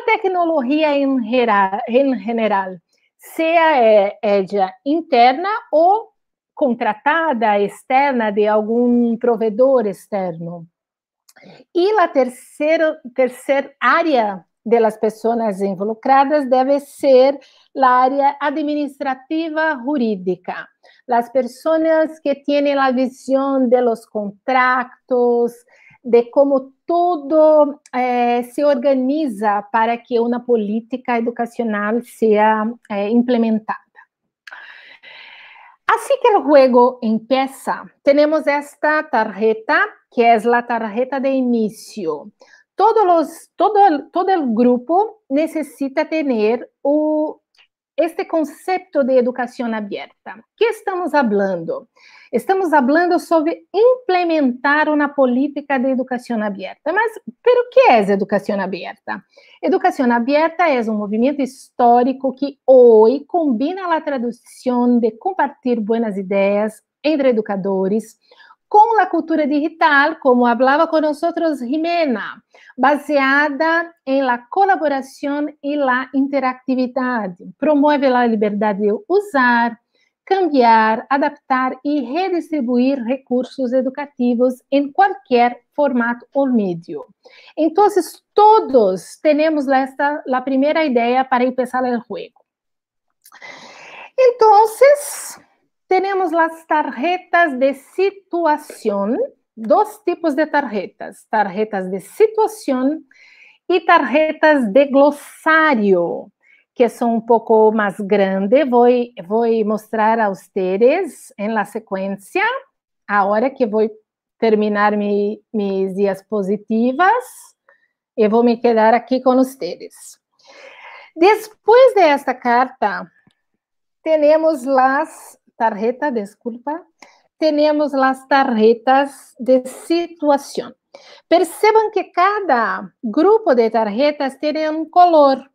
Speaker 5: tecnología en general, sea ella interna o contratada, externa, de algún proveedor externo. Y la tercera área de las personas involucradas debe ser la área administrativa jurídica. Las personas que tienen la visión de los contratos, de cómo todo se organiza para que una política educacional sea implementada. Así que el juego empieza. Tenemos esta tarjeta, que es la tarjeta de inicio. Todo el grupo necesita tener este concepto de educación abierta. ¿Qué estamos hablando? Estamos hablando sobre implementar una política de educación abierta. ¿Pero qué es educación abierta? Educación abierta es un movimiento histórico que hoy combina la tradición de compartir buenas ideas entre educadores con la cultura digital, como hablaba con nosotros Jimena, baseada en la colaboración y la interactividad. Promueve la libertad de usar, cambiar, adaptar y redistribuir recursos educativos en cualquier formato o medio. Entonces, todos tenemos la primera idea para empezar el juego. Entonces, tenemos las tarjetas de situación, dos tipos de tarjetas de situación y tarjetas de glosario, que son un poco más grandes. Voy a mostrar a ustedes en la secuencia, ahora que voy a terminar mis diapositivas, y voy a quedar aquí con ustedes. Después de esta carta, tenemos las tarjetas, tenemos las tarjetas de situación. Perceban que cada grupo de tarjetas tiene un color.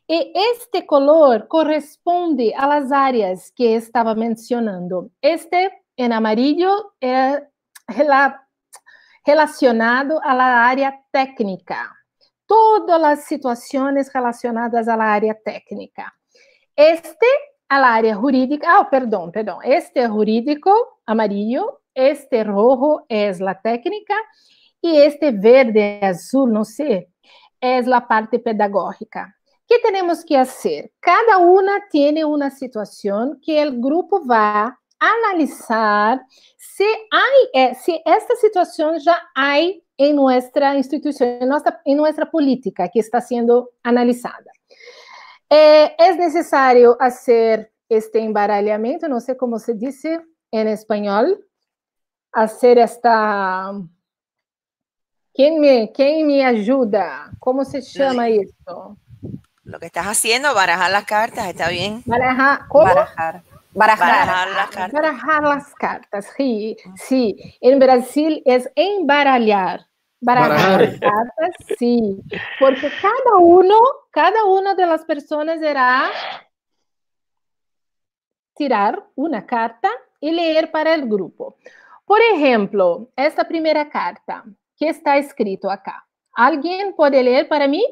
Speaker 5: Y este color corresponde a las áreas que estaba mencionando. En amarillo es relacionado a la área técnica. todas las situaciones relacionadas a la área técnica. Al área jurídica, perdón, este jurídico, amarillo, este rojo es la técnica y este verde, azul, no sé, es la parte pedagógica. ¿Qué tenemos que hacer? Cada una tiene una situación que el grupo va a analizar si esta situación ya hay en nuestra institución, en nuestra política que está siendo analizada. Es necesario hacer este embaralhamento, no sé cómo se dice en español, hacer esta... ¿Quién me ayuda? ¿Cómo se llama esto?
Speaker 3: Lo que estás haciendo, barajar las cartas, ¿está bien?
Speaker 5: ¿Cómo?
Speaker 3: Barajar las cartas.
Speaker 5: Barajar las cartas, sí. En Brasil es embaralhar. Barajar las cartas, sí. Porque cada una de las personas irá tirar una carta y leer para el grupo. Por ejemplo, esta primera carta, ¿qué está escrito acá? ¿Alguien puede leer para mí?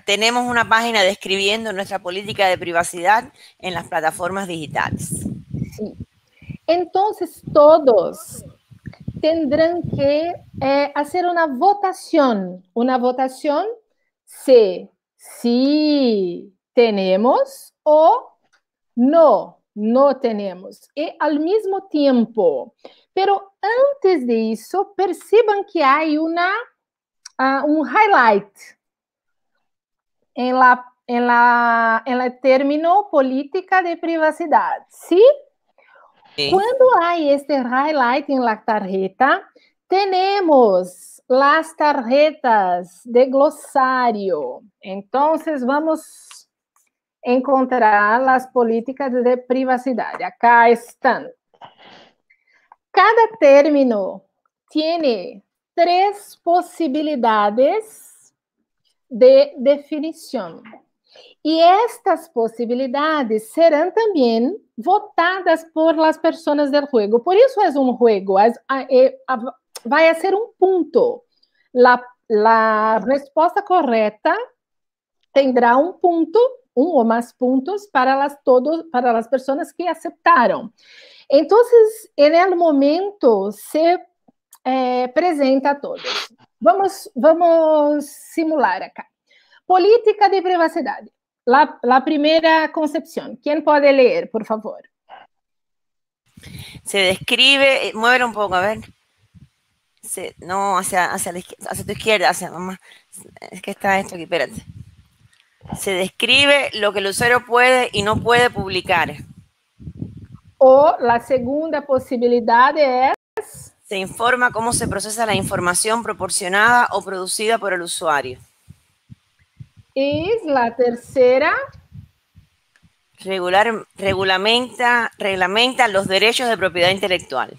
Speaker 3: Tenemos una página describiendo nuestra política de privacidad en las plataformas digitales.
Speaker 5: Sí. Entonces, todos tendrán que hacer una votación si tenemos o no tenemos. Y al mismo tiempo, pero antes de eso, perciban que hay un highlight en el término política de privacidad, ¿sí? Sí. Cuando hay este highlight en la tarjeta, tenemos las tarjetas de glosario. Entonces, vamos a encontrar las políticas de privacidad. Acá están. Cada término tiene 3 posibilidades de definición. Y estas posibilidades serán también votadas por las personas del juego. Por eso es un juego, va a ser un punto. La respuesta correcta tendrá un punto, uno o más puntos para las personas que aceptaron. Entonces, en el momento se presenta a todos. Vamos simular acá. Política de privacidad. La primera concepción. ¿Quién puede leer, por favor?
Speaker 3: Se describe, muévelo un poco, a ver. No, hacia tu izquierda, mamá. Es que está esto aquí, espérate. Se describe lo que el usuario puede y no puede publicar.
Speaker 5: O la segunda posibilidad es...
Speaker 3: Se informa cómo se procesa la información proporcionada o producida por el usuario.
Speaker 5: Y la tercera...
Speaker 3: Reglamenta los derechos de propiedad intelectual.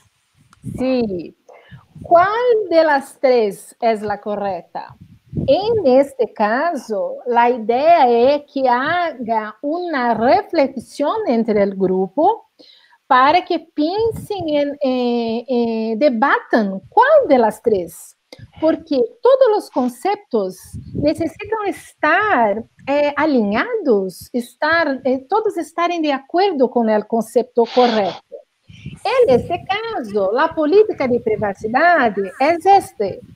Speaker 5: Sí. ¿Cuál de las 3 es la correcta? En este caso, la idea es que haga una reflexión entre el grupo para que piensen debatan cuál de las 3. Porque todos los conceptos necesitan estar alinhados, todos estarem de acordo com o conceito correto. En este caso, la política de privacidad es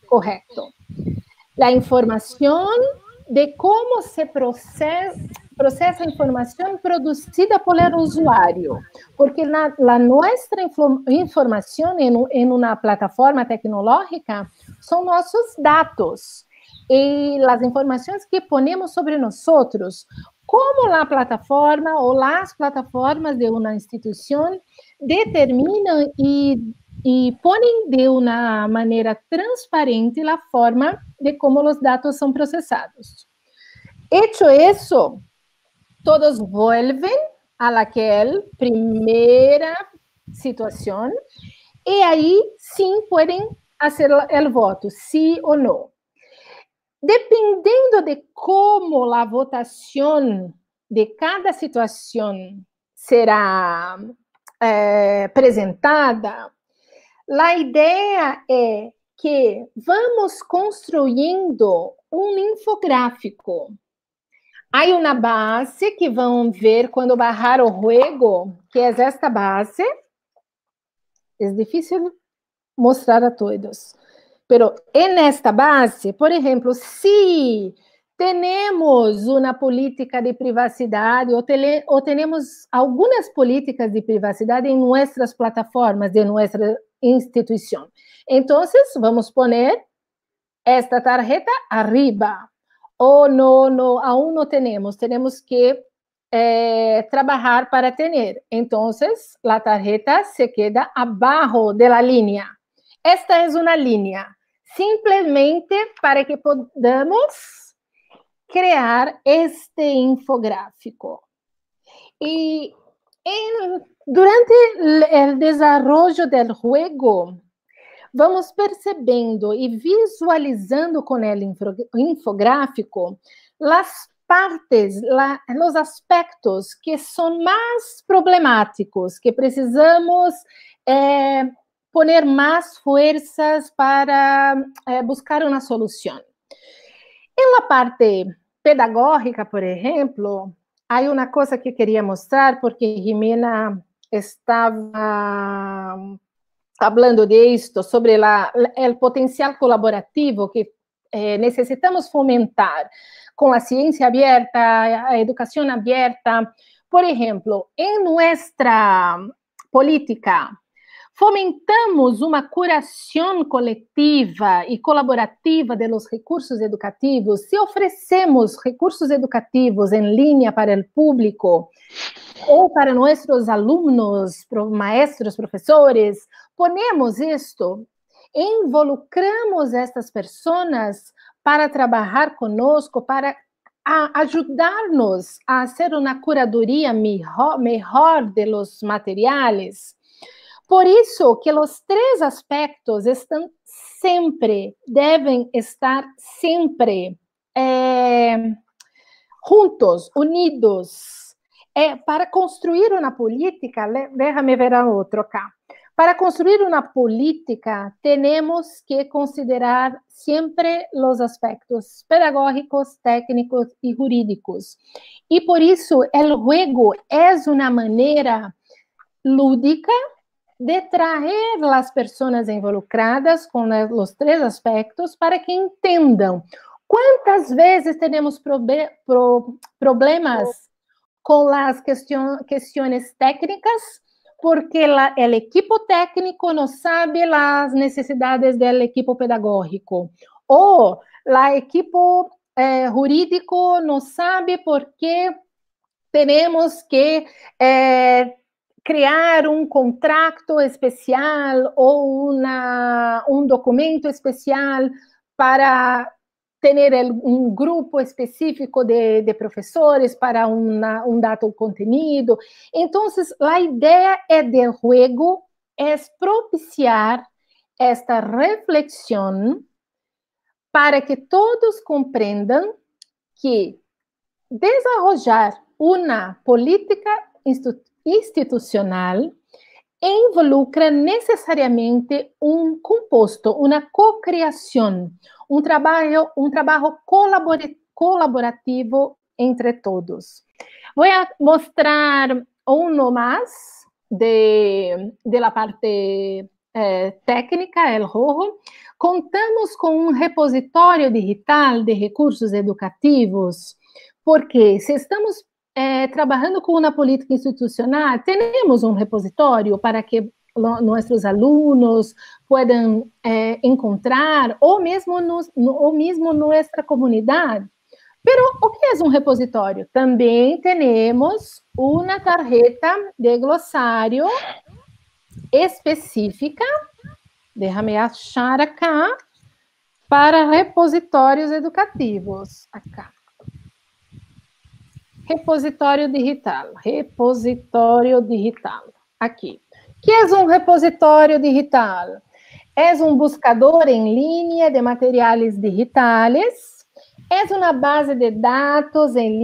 Speaker 5: correcto. La información de cómo se procesa información producida por el usuario, porque nuestra información en una plataforma tecnológica son nuestros datos y las informaciones que ponemos sobre nosotros, como la plataforma o las plataformas de una institución determinan y ponen de una manera transparente la forma de cómo los datos son procesados. Hecho eso, todos vuelven a aquella primera situación y ahí sí pueden hacer el voto, sí o no. Dependiendo de cómo la votación de cada situación será presentada, la idea es que vamos construindo um infográfico. Há uma base que vão ver quando baixar o juego, que é esta base. É difícil mostrar a todos. Pero en esta base, por exemplo, se temos uma política de privacidade ou temos algumas políticas de privacidade em nossas plataformas de nossa instituição. Então, vamos poner esta tarjeta arriba. Ou não, aún não temos que trabalhar para ter. Então, a tarjeta se queda abaixo da linha. Esta é uma linha, simplesmente para que podamos criar este infográfico. E durante o desenvolvimento do jogo, vamos percebendo e visualizando com o infográfico as partes, os aspectos que são mais problemáticos, que precisamos poner mais forças para buscar uma solução. Em la parte pedagógica, por exemplo, há uma coisa que queria mostrar, porque Jimena estava falando de isto, sobre o potencial colaborativo que necessitamos fomentar com a ciência aberta, a educação aberta. Por exemplo, em nossa política, fomentamos uma curação coletiva e colaborativa dos recursos educativos. Se oferecemos recursos educativos em linha para o público ou para nossos alunos, maestros, professores, ponemos isto, involucramos estas pessoas para trabalhar conosco, para ajudar-nos a fazer uma curadoria melhor de los materiais. Por isso que os três aspectos devem estar sempre juntos, unidos. Para construir uma política, déjame ver a outro acá. Para construir uma política, temos que considerar sempre os aspectos pedagógicos, técnicos e jurídicos. E por isso, o juego é uma maneira lúdica de trazer as pessoas involucradas com os três aspectos para que entendam quantas vezes temos problemas com as questões técnicas, porque o equipo técnico não sabe as necessidades do equipo pedagógico, ou o equipo jurídico não sabe porque temos que criar um contrato especial ou um documento especial para ter um grupo específico de professores para um dado contenido. Então, a ideia do juego é propiciar esta reflexão para que todos compreendam que desenvolver uma política institucional involucra necessariamente um composto, uma cocriação, um trabalho colaborativo entre todos. Vou mostrar um mais da parte técnica, o rojo. Contamos com um repositório digital de recursos educativos, porque se estamos trabalhando com uma política institucional, temos um repositório para que nossos alunos possam encontrar, ou mesmo nossa comunidade. Pero o que é um repositório? Também temos uma tarjeta de glossário específica, déjame achar acá, para repositórios educativos. Acá. Repositório digital, aqui. O que é um repositório digital? É um buscador em linha de materiais digitais, é uma base de dados em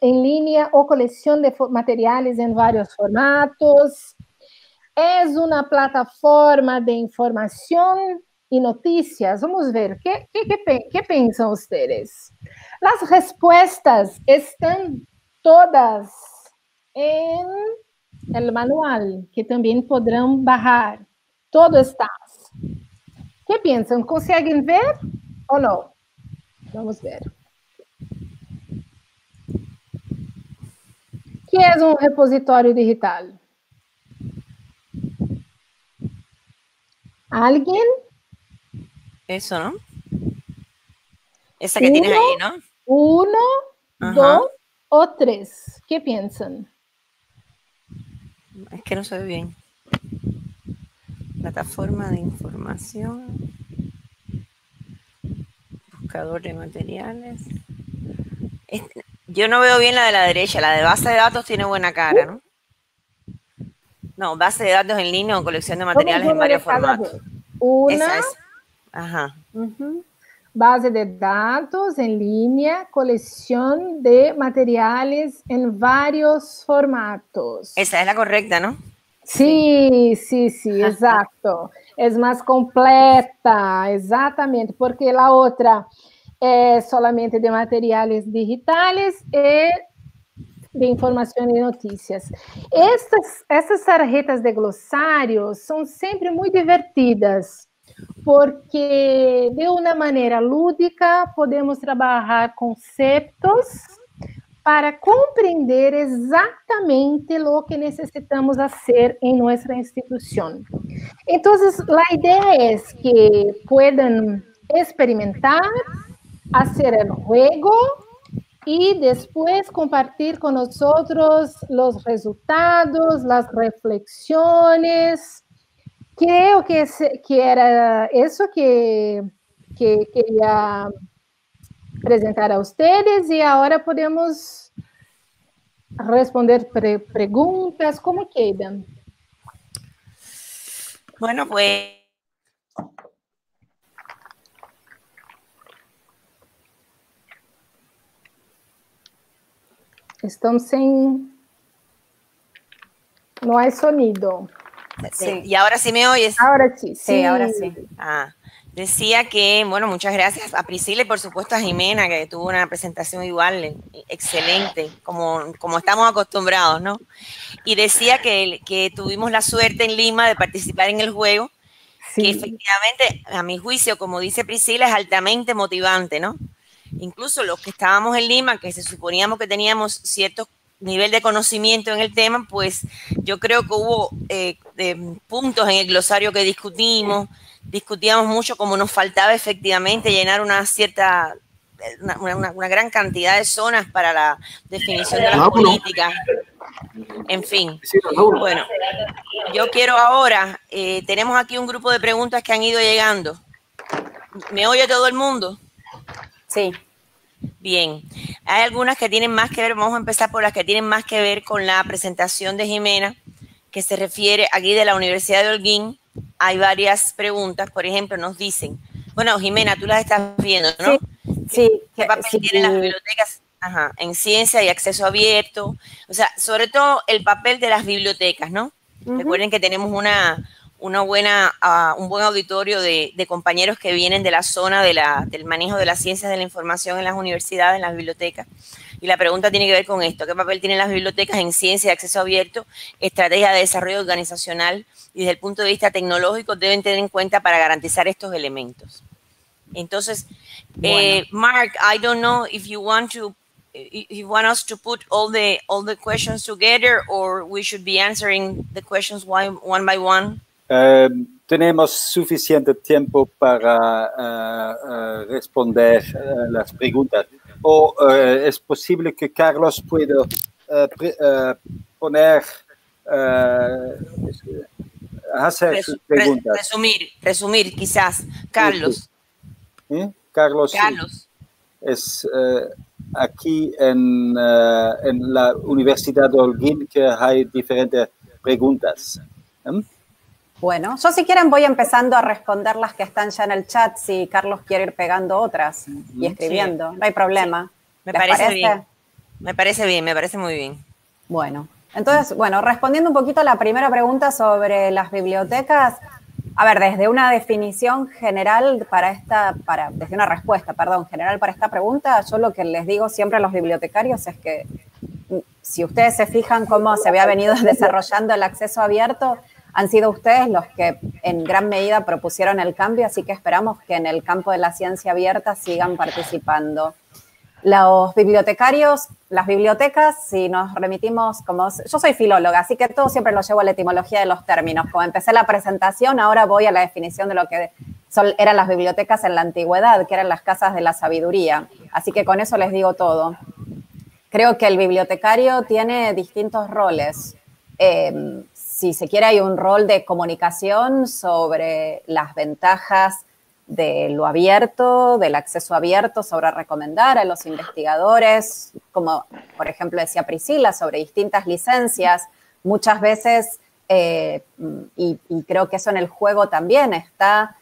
Speaker 5: linha ou coleção de materiais em vários formatos, é uma plataforma de informação y noticias. Vamos a ver, ¿qué piensan ustedes? Las respuestas están todas en el manual, que también podrán bajar. Todo está. ¿Qué piensan? ¿Consiguen ver o no? Vamos a ver. ¿Qué es un repositorio digital? ¿Alguien?
Speaker 3: Eso, ¿no? Esa que tienes ahí, ¿no?
Speaker 5: 1, 2 o 3. ¿Qué piensan?
Speaker 3: Es que no se ve bien. Plataforma de información. Buscador de materiales. Yo no veo bien la de la derecha. La de base de datos tiene buena cara, ¿no? No, base de datos en línea o colección de materiales en varios formatos.
Speaker 5: Una.
Speaker 3: Ajá.
Speaker 5: Base de datos en línea, colección de materiales en varios formatos.
Speaker 3: Esa es la correcta, ¿no?
Speaker 5: Sí, exacto. Es más completa, exactamente, porque la otra es solamente de materiales digitales y de información y noticias. Estas tarjetas de glossario son siempre muy divertidas, porque de una manera lúdica podemos trabajar conceptos para compreender exactamente lo que necesitamos hacer en nuestra institución. Entonces, la idea es que puedan experimentar, hacer el juego y después compartir con nosotros los resultados, las reflexiones. Creo que era eso que quería presentar a ustedes, y ahora podemos responder preguntas como quieran.
Speaker 3: Bueno, pues
Speaker 5: estamos sin... No hay sonido.
Speaker 3: Sí. ¿Y ahora sí me oyes?
Speaker 5: Ahora sí.
Speaker 2: Sí, ahora sí.
Speaker 3: Decía que, bueno, muchas gracias a Priscila y por supuesto a Jimena, que tuvo una presentación igual, excelente, como estamos acostumbrados, ¿no? Y decía que tuvimos la suerte en Lima de participar en el juego, sí, que efectivamente, a mi juicio, como dice Priscila, es altamente motivante, ¿no? Incluso los que estábamos en Lima, que se suponíamos que teníamos cierto nivel de conocimiento en el tema, pues yo creo que hubo puntos en el glosario que discutíamos mucho, como nos faltaba efectivamente llenar una gran cantidad de zonas para la definición de las políticas. En fin, bueno, yo quiero ahora, tenemos aquí un grupo de preguntas que han ido llegando. ¿Me oye todo el mundo?
Speaker 2: Sí.
Speaker 3: Bien, hay algunas que tienen más que ver, vamos a empezar por las que tienen más que ver con la presentación de Jimena, que se refiere aquí de la Universidad de Holguín. Hay varias preguntas, por ejemplo, nos dicen, bueno, Jimena, tú las estás viendo, ¿no?
Speaker 2: Sí.
Speaker 3: ¿Qué papel tienen las bibliotecas en ciencia y acceso abierto? O sea, sobre todo el papel de las bibliotecas, ¿no? Recuerden que tenemos un buen auditorio de compañeros que vienen de la zona del manejo de las ciencias de la información en las universidades, en las bibliotecas. Y la pregunta tiene que ver con esto: ¿qué papel tienen las bibliotecas en ciencia y acceso abierto? Estrategia de desarrollo organizacional y desde el punto de vista tecnológico deben tener en cuenta para garantizar estos elementos. Entonces, bueno. Mark, I don't know if you want us to put all the questions together, or we should be answering the questions one by one.
Speaker 4: Tenemos suficiente tiempo para responder las preguntas. ¿O es posible que Carlos pueda hacer sus preguntas?
Speaker 3: Resumir quizás. Carlos.
Speaker 4: Carlos es aquí en la Universidad de Holguín que hay diferentes preguntas.
Speaker 2: Bueno, yo si quieren voy empezando a responder las que están ya en el chat, si Carlos quiere ir pegando otras y escribiendo, sí. No hay problema.
Speaker 3: Sí. Me parece bien. Me parece bien, me parece muy bien.
Speaker 2: Bueno, entonces, respondiendo un poquito a la primera pregunta sobre las bibliotecas, A ver, desde una definición general desde una respuesta, perdón, general para esta pregunta, yo lo que les digo siempre a los bibliotecarios es que si ustedes se fijan cómo se había venido desarrollando el acceso abierto, han sido ustedes los que en gran medida propusieron el cambio, así que esperamos que en el campo de la ciencia abierta sigan participando. Los bibliotecarios, las bibliotecas, si nos remitimos, yo soy filóloga, así que todo siempre lo llevo a la etimología de los términos. Como empecé la presentación, ahora voy a la definición de lo que eran las bibliotecas en la antigüedad, que eran las casas de la sabiduría. Así que con eso les digo todo. Creo que el bibliotecario tiene distintos roles. Si se quiere, hay un rol de comunicación sobre las ventajas de lo abierto, del acceso abierto, sobre recomendar a los investigadores, como por ejemplo decía Priscila, sobre distintas licencias. Muchas veces, y creo que eso en el juego también está,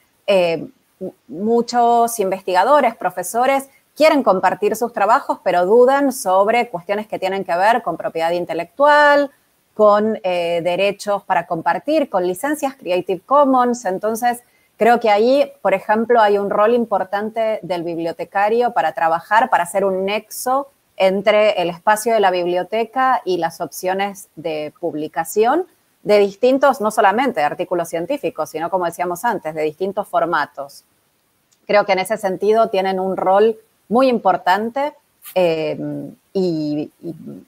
Speaker 2: muchos investigadores, profesores, quieren compartir sus trabajos, pero dudan sobre cuestiones que tienen que ver con propiedad intelectual, con derechos para compartir, con licencias Creative Commons. Entonces, creo que ahí, por ejemplo, hay un rol importante del bibliotecario para trabajar, para hacer un nexo entre el espacio de la biblioteca y las opciones de publicación de distintos, no solamente de artículos científicos, sino, como decíamos antes, de distintos formatos. Creo que en ese sentido tienen un rol muy importante y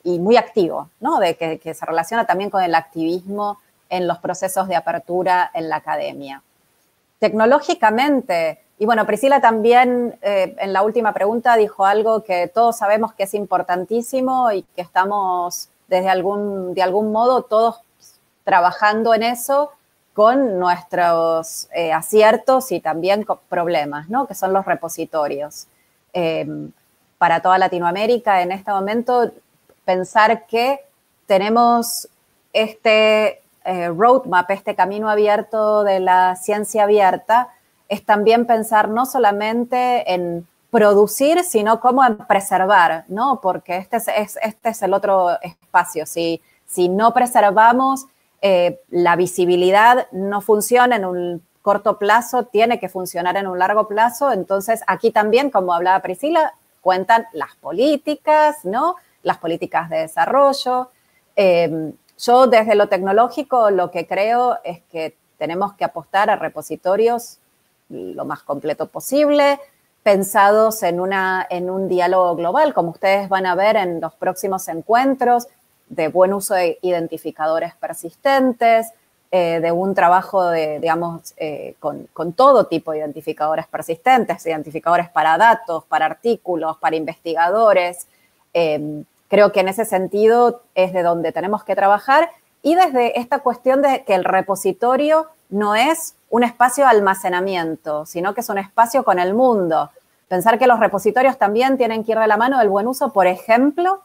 Speaker 2: muy activo, ¿no? Que se relaciona también con el activismo en los procesos de apertura en la academia. Tecnológicamente, y bueno, Priscila también en la última pregunta dijo algo que todos sabemos que es importantísimo y que estamos de algún modo todos trabajando en eso con nuestros aciertos y también con problemas, ¿no? Que son los repositorios. Para toda Latinoamérica en este momento, pensar que tenemos este roadmap, este camino abierto de la ciencia abierta, es también pensar no solamente en producir, sino cómo en preservar, ¿no? Porque este es el otro espacio. Si no preservamos, la visibilidad no funciona en un corto plazo, tiene que funcionar en un largo plazo. Entonces, aquí también, como hablaba Priscila, cuentan las políticas, ¿no? Las políticas de desarrollo. Yo, desde lo tecnológico, lo que creo es que tenemos que apostar a repositorios lo más completo posible, pensados en un diálogo global, como ustedes van a ver en los próximos encuentros, de buen uso de identificadores persistentes, de un trabajo con todo tipo de identificadores persistentes, identificadores para datos, para artículos, para investigadores. Creo que en ese sentido es de donde tenemos que trabajar, y desde esta cuestión de que el repositorio no es un espacio de almacenamiento, sino que es un espacio con el mundo. Pensar que los repositorios también tienen que ir de la mano del buen uso, por ejemplo,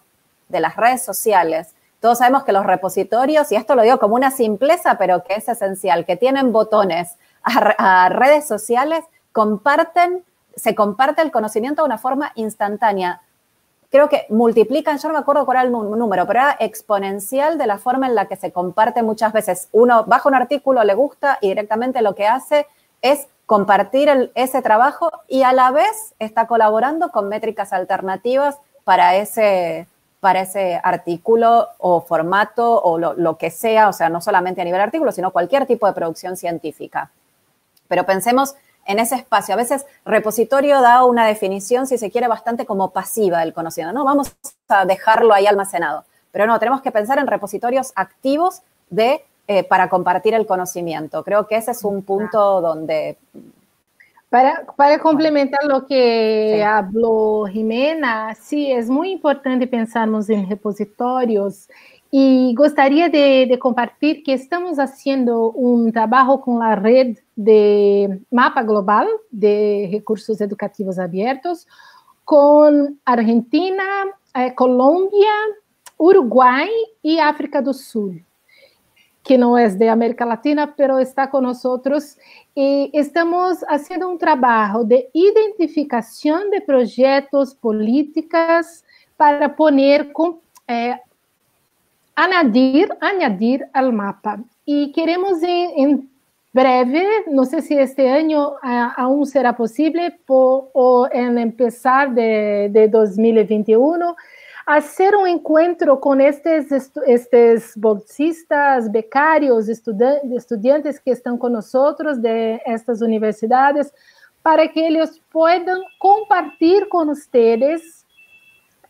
Speaker 2: de las redes sociales. Todos sabemos que los repositorios, y esto lo digo como una simpleza, pero que es esencial, que tienen botones a redes sociales, se comparte el conocimiento de una forma instantánea. Creo que multiplican, yo no me acuerdo cuál era el número, pero era exponencial de la forma en la que se comparte muchas veces. Uno baja un artículo, le gusta y directamente lo que hace es compartir ese trabajo, y a la vez está colaborando con métricas alternativas para ese artículo o formato o lo que sea, o sea, no solamente a nivel artículo, sino cualquier tipo de producción científica. Pero pensemos en ese espacio. A veces repositorio da una definición, si se quiere, bastante como pasiva del conocimiento. No, vamos a dejarlo ahí almacenado. Pero no, tenemos que pensar en repositorios activos para compartir el conocimiento. Creo que ese es un punto donde...
Speaker 5: Para complementar lo que habló Jimena, sí, es muy importante pensarmos en repositorios, y gostaria de compartir que estamos haciendo un trabajo con la red de Mapa Global de Recursos Educativos Abiertos con Argentina, Colombia, Uruguay y África do Sul, que no es de América Latina, pero está con nosotros. Y estamos haciendo un trabajo de identificación de proyectos, políticas, para poner, añadir al mapa. Y queremos breve, no sé si este año aún será posible o en empezar de 2021, hacer un encuentro con estos bolsistas, becarios, estudiantes que están con nosotros de estas universidades, para que ellos puedan compartir con ustedes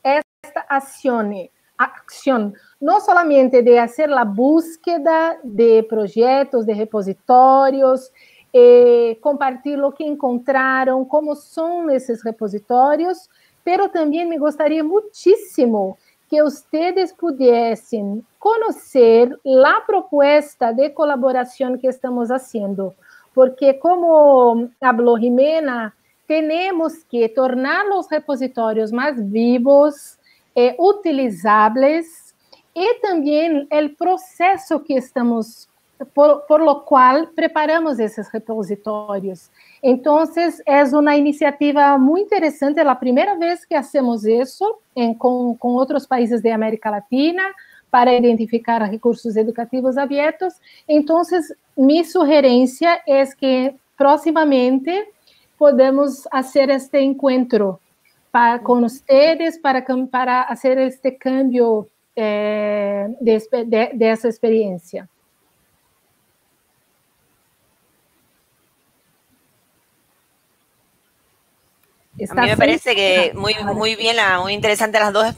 Speaker 5: esta acción, no solamente de hacer la búsqueda de proyectos, de repositorios, compartir lo que encontraron, cómo son esos repositorios, pero también me gustaría muchísimo que ustedes pudiesen conocer la propuesta de colaboración que estamos haciendo, porque como habló Jimena, tenemos que tornar los repositorios más vivos, utilizables, y también el proceso que estamos, por lo cual preparamos esos repositorios. Entonces, es una iniciativa muy interesante, es la primera vez que hacemos eso con otros países de América Latina, para identificar recursos educativos abiertos. Entonces, mi sugerencia es que próximamente podemos hacer este encuentro con ustedes para hacer este cambio de esa experiencia.
Speaker 3: A mí me parece que muy bien, muy interesante las dos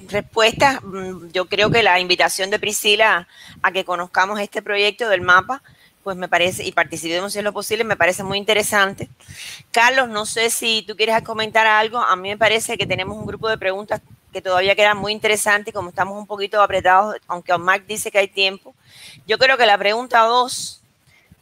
Speaker 3: respuestas. Yo creo que la invitación de Priscila a que conozcamos este proyecto del mapa, pues me parece, y participemos si es lo posible, me parece muy interesante. Carlos, no sé si tú quieres comentar algo. A mí me parece que tenemos un grupo de preguntas que todavía quedan muy interesantes, y como estamos un poquito apretados, aunque Mark dice que hay tiempo, yo creo que la pregunta 2,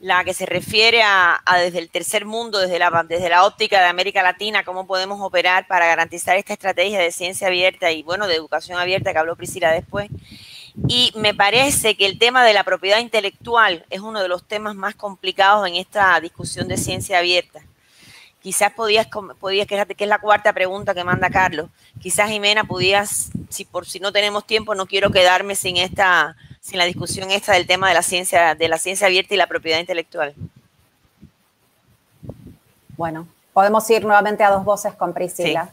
Speaker 3: la que se refiere a desde el tercer mundo, desde la óptica de América Latina, cómo podemos operar para garantizar esta estrategia de ciencia abierta y, bueno, de educación abierta que habló Priscila después. Y me parece que el tema de la propiedad intelectual es uno de los temas más complicados en esta discusión de ciencia abierta. Quizás podías que es la cuarta pregunta que manda Carlos, quizás Jimena podías, si no tenemos tiempo, no quiero quedarme sin la discusión esta del tema de la ciencia abierta y la propiedad intelectual.
Speaker 2: Bueno, podemos ir nuevamente a dos voces con Priscila. Sí.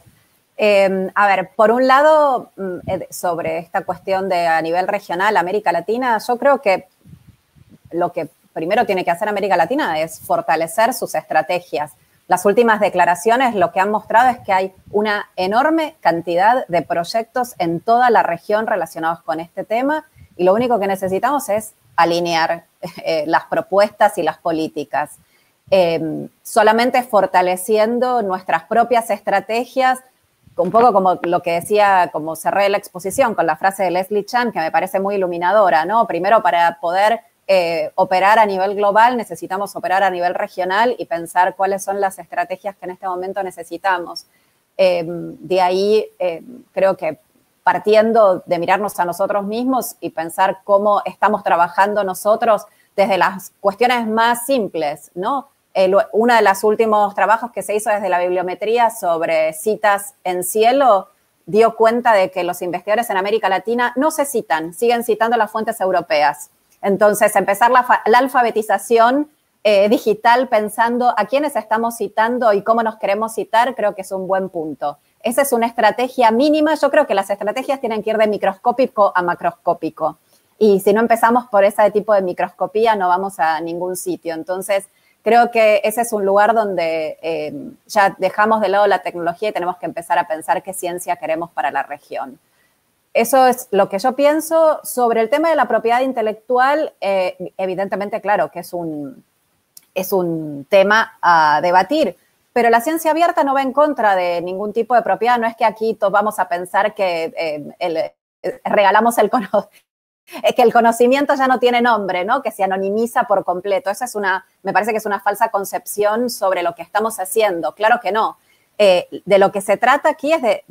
Speaker 2: A ver, por un lado, sobre esta cuestión de a nivel regional, América Latina, yo creo que lo que primero tiene que hacer América Latina es fortalecer sus estrategias. Las últimas declaraciones lo que han mostrado es que hay una enorme cantidad de proyectos en toda la región relacionados con este tema, y lo único que necesitamos es alinear las propuestas y las políticas. Solamente fortaleciendo nuestras propias estrategias, un poco como lo que decía, como cerré la exposición con la frase de Leslie Chan, que me parece muy iluminadora, ¿no? Primero, para poder operar a nivel global, necesitamos operar a nivel regional y pensar cuáles son las estrategias que en este momento necesitamos. De ahí, creo que partiendo de mirarnos a nosotros mismos y pensar cómo estamos trabajando nosotros desde las cuestiones más simples, ¿no? Uno de los últimos trabajos que se hizo desde la bibliometría sobre citas en cielo dio cuenta de que los investigadores en América Latina no se citan, siguen citando las fuentes europeas. Entonces, empezar la alfabetización digital pensando a quiénes estamos citando y cómo nos queremos citar, creo que es un buen punto. Esa es una estrategia mínima. Yo creo que las estrategias tienen que ir de microscópico a macroscópico. Y si no empezamos por ese tipo de microscopía, no vamos a ningún sitio. Entonces, creo que ese es un lugar donde ya dejamos de lado la tecnología y tenemos que empezar a pensar qué ciencia queremos para la región. Eso es lo que yo pienso. Sobre el tema de la propiedad intelectual, evidentemente, claro, que es un tema a debatir, pero la ciencia abierta no va en contra de ningún tipo de propiedad. No es que aquí todos vamos a pensar que regalamos que el conocimiento ya no tiene nombre, ¿no? Que se anonimiza por completo. Esa me parece que es una falsa concepción sobre lo que estamos haciendo. Claro que no. De lo que se trata aquí es de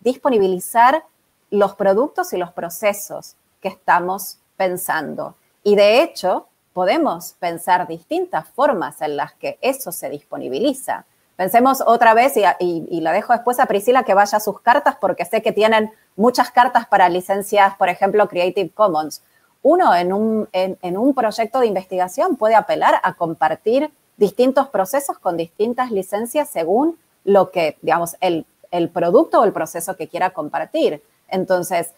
Speaker 2: disponibilizar los productos y los procesos que estamos pensando. Y de hecho, podemos pensar distintas formas en las que eso se disponibiliza. Pensemos otra vez, y la dejo después a Priscila que vaya a sus cartas, porque sé que tienen muchas cartas para licencias, por ejemplo, Creative Commons. uno en un proyecto de investigación puede apelar a compartir distintos procesos con distintas licencias según lo que, digamos, el producto o el proceso que quiera compartir. Entonces,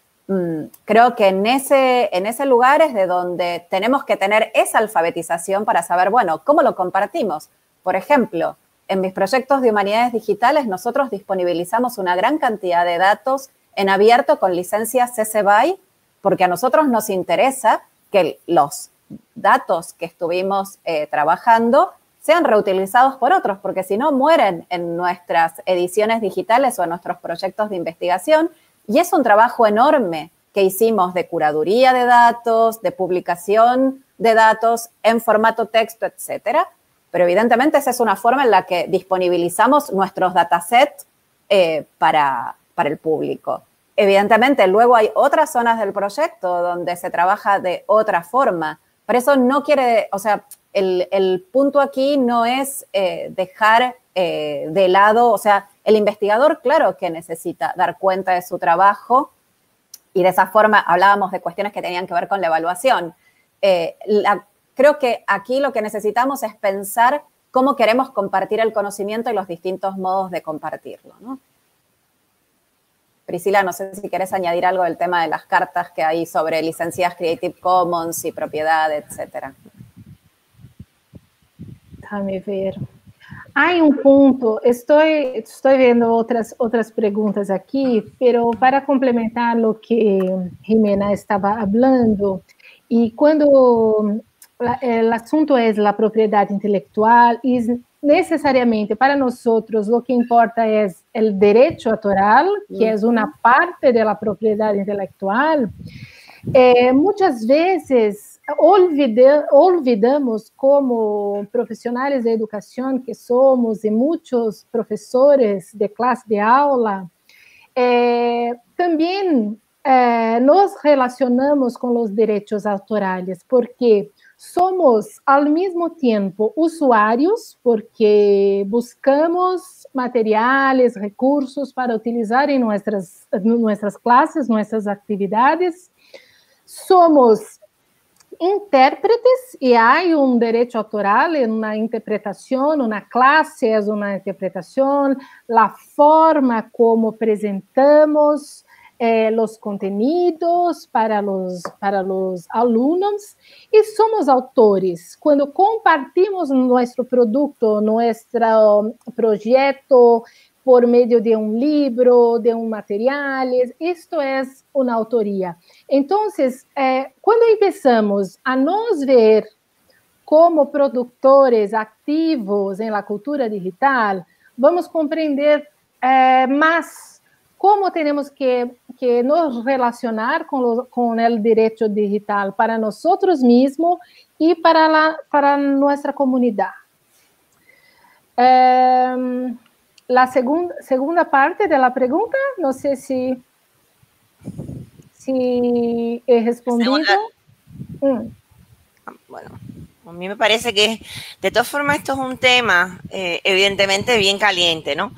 Speaker 2: creo que en ese lugar es de donde tenemos que tener esa alfabetización para saber, bueno, ¿cómo lo compartimos? Por ejemplo, en mis proyectos de humanidades digitales, nosotros disponibilizamos una gran cantidad de datos en abierto con licencia CC BY, porque a nosotros nos interesa que los datos que estuvimos trabajando sean reutilizados por otros, porque si no mueren en nuestras ediciones digitales o en nuestros proyectos de investigación. Y es un trabajo enorme que hicimos de curaduría de datos, de publicación de datos en formato texto, etcétera. Pero evidentemente esa es una forma en la que disponibilizamos nuestros datasets para el público. Evidentemente, luego hay otras zonas del proyecto donde se trabaja de otra forma. Pero eso no quiere, o sea, el punto aquí no es dejar de lado, o sea, el investigador, claro que necesita dar cuenta de su trabajo y de esa forma hablábamos de cuestiones que tenían que ver con la evaluación. Creo que aquí lo que necesitamos es pensar cómo queremos compartir el conocimiento y los distintos modos de compartirlo, ¿no? Priscila, no sé si querés añadir algo del tema de las cartas que hay sobre licencias Creative Commons y propiedad, etcétera.
Speaker 5: Déjame ver. Hay un punto, estoy viendo otras preguntas aquí, pero para complementar lo que Jimena estaba hablando, y cuando el asunto es la propiedad intelectual, y necesariamente para nosotros lo que importa es el derecho autoral, que es una parte de la propiedad intelectual, muchas veces olvidamos como profesionales de educación que somos y muchos profesores de clase de aula, también nos relacionamos con los derechos autorales, porque somos al mismo tiempo usuarios, porque buscamos materiales, recursos para utilizar en nuestras clases, nuestras actividades. Somos intérpretes y hay un derecho autoral en una interpretación, una clase es una interpretación, la forma como presentamos los contenidos para los alumnos, y somos autores. Cuando compartimos nuestro producto, nuestro proyecto por medio de un libro, de un material, esto es una autoría. Entonces, cuando empezamos a nos ver como productores activos en la cultura digital, vamos a comprender más cómo tenemos que nos relacionar con el derecho digital para nosotros mismos y para nuestra comunidad. La segunda parte de la pregunta, no sé si he respondido.
Speaker 3: Bueno, a mí me parece que de todas formas esto es un tema evidentemente bien caliente, ¿no?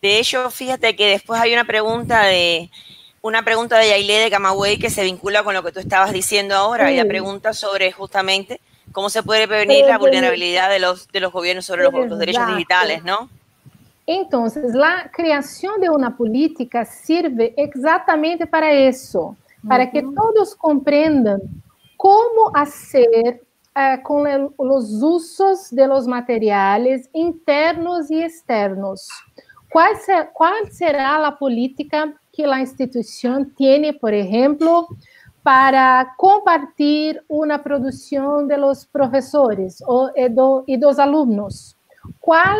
Speaker 3: De hecho, fíjate que después hay una pregunta de Yailé de Camagüey que se vincula con lo que tú estabas diciendo ahora, y la pregunta sobre justamente cómo se puede prevenir la vulnerabilidad de los gobiernos sobre los derechos digitales, ¿no?
Speaker 5: Entonces, la creación de una política sirve exactamente para eso, para que todos comprendan cómo hacer con los usos de los materiales internos y externos. ¿Cuál será la política que la institución tiene, por ejemplo, para compartir una producción de los profesores y dos alumnos? ¿Cuál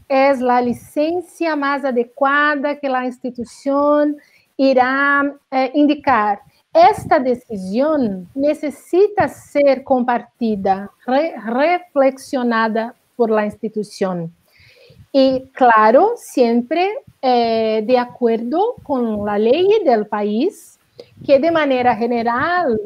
Speaker 5: es la licencia más adecuada que la institución irá indicar? Esta decisión necesita ser compartida, reflexionada por la institución. Y claro, siempre de acuerdo con la ley del país, que de manera general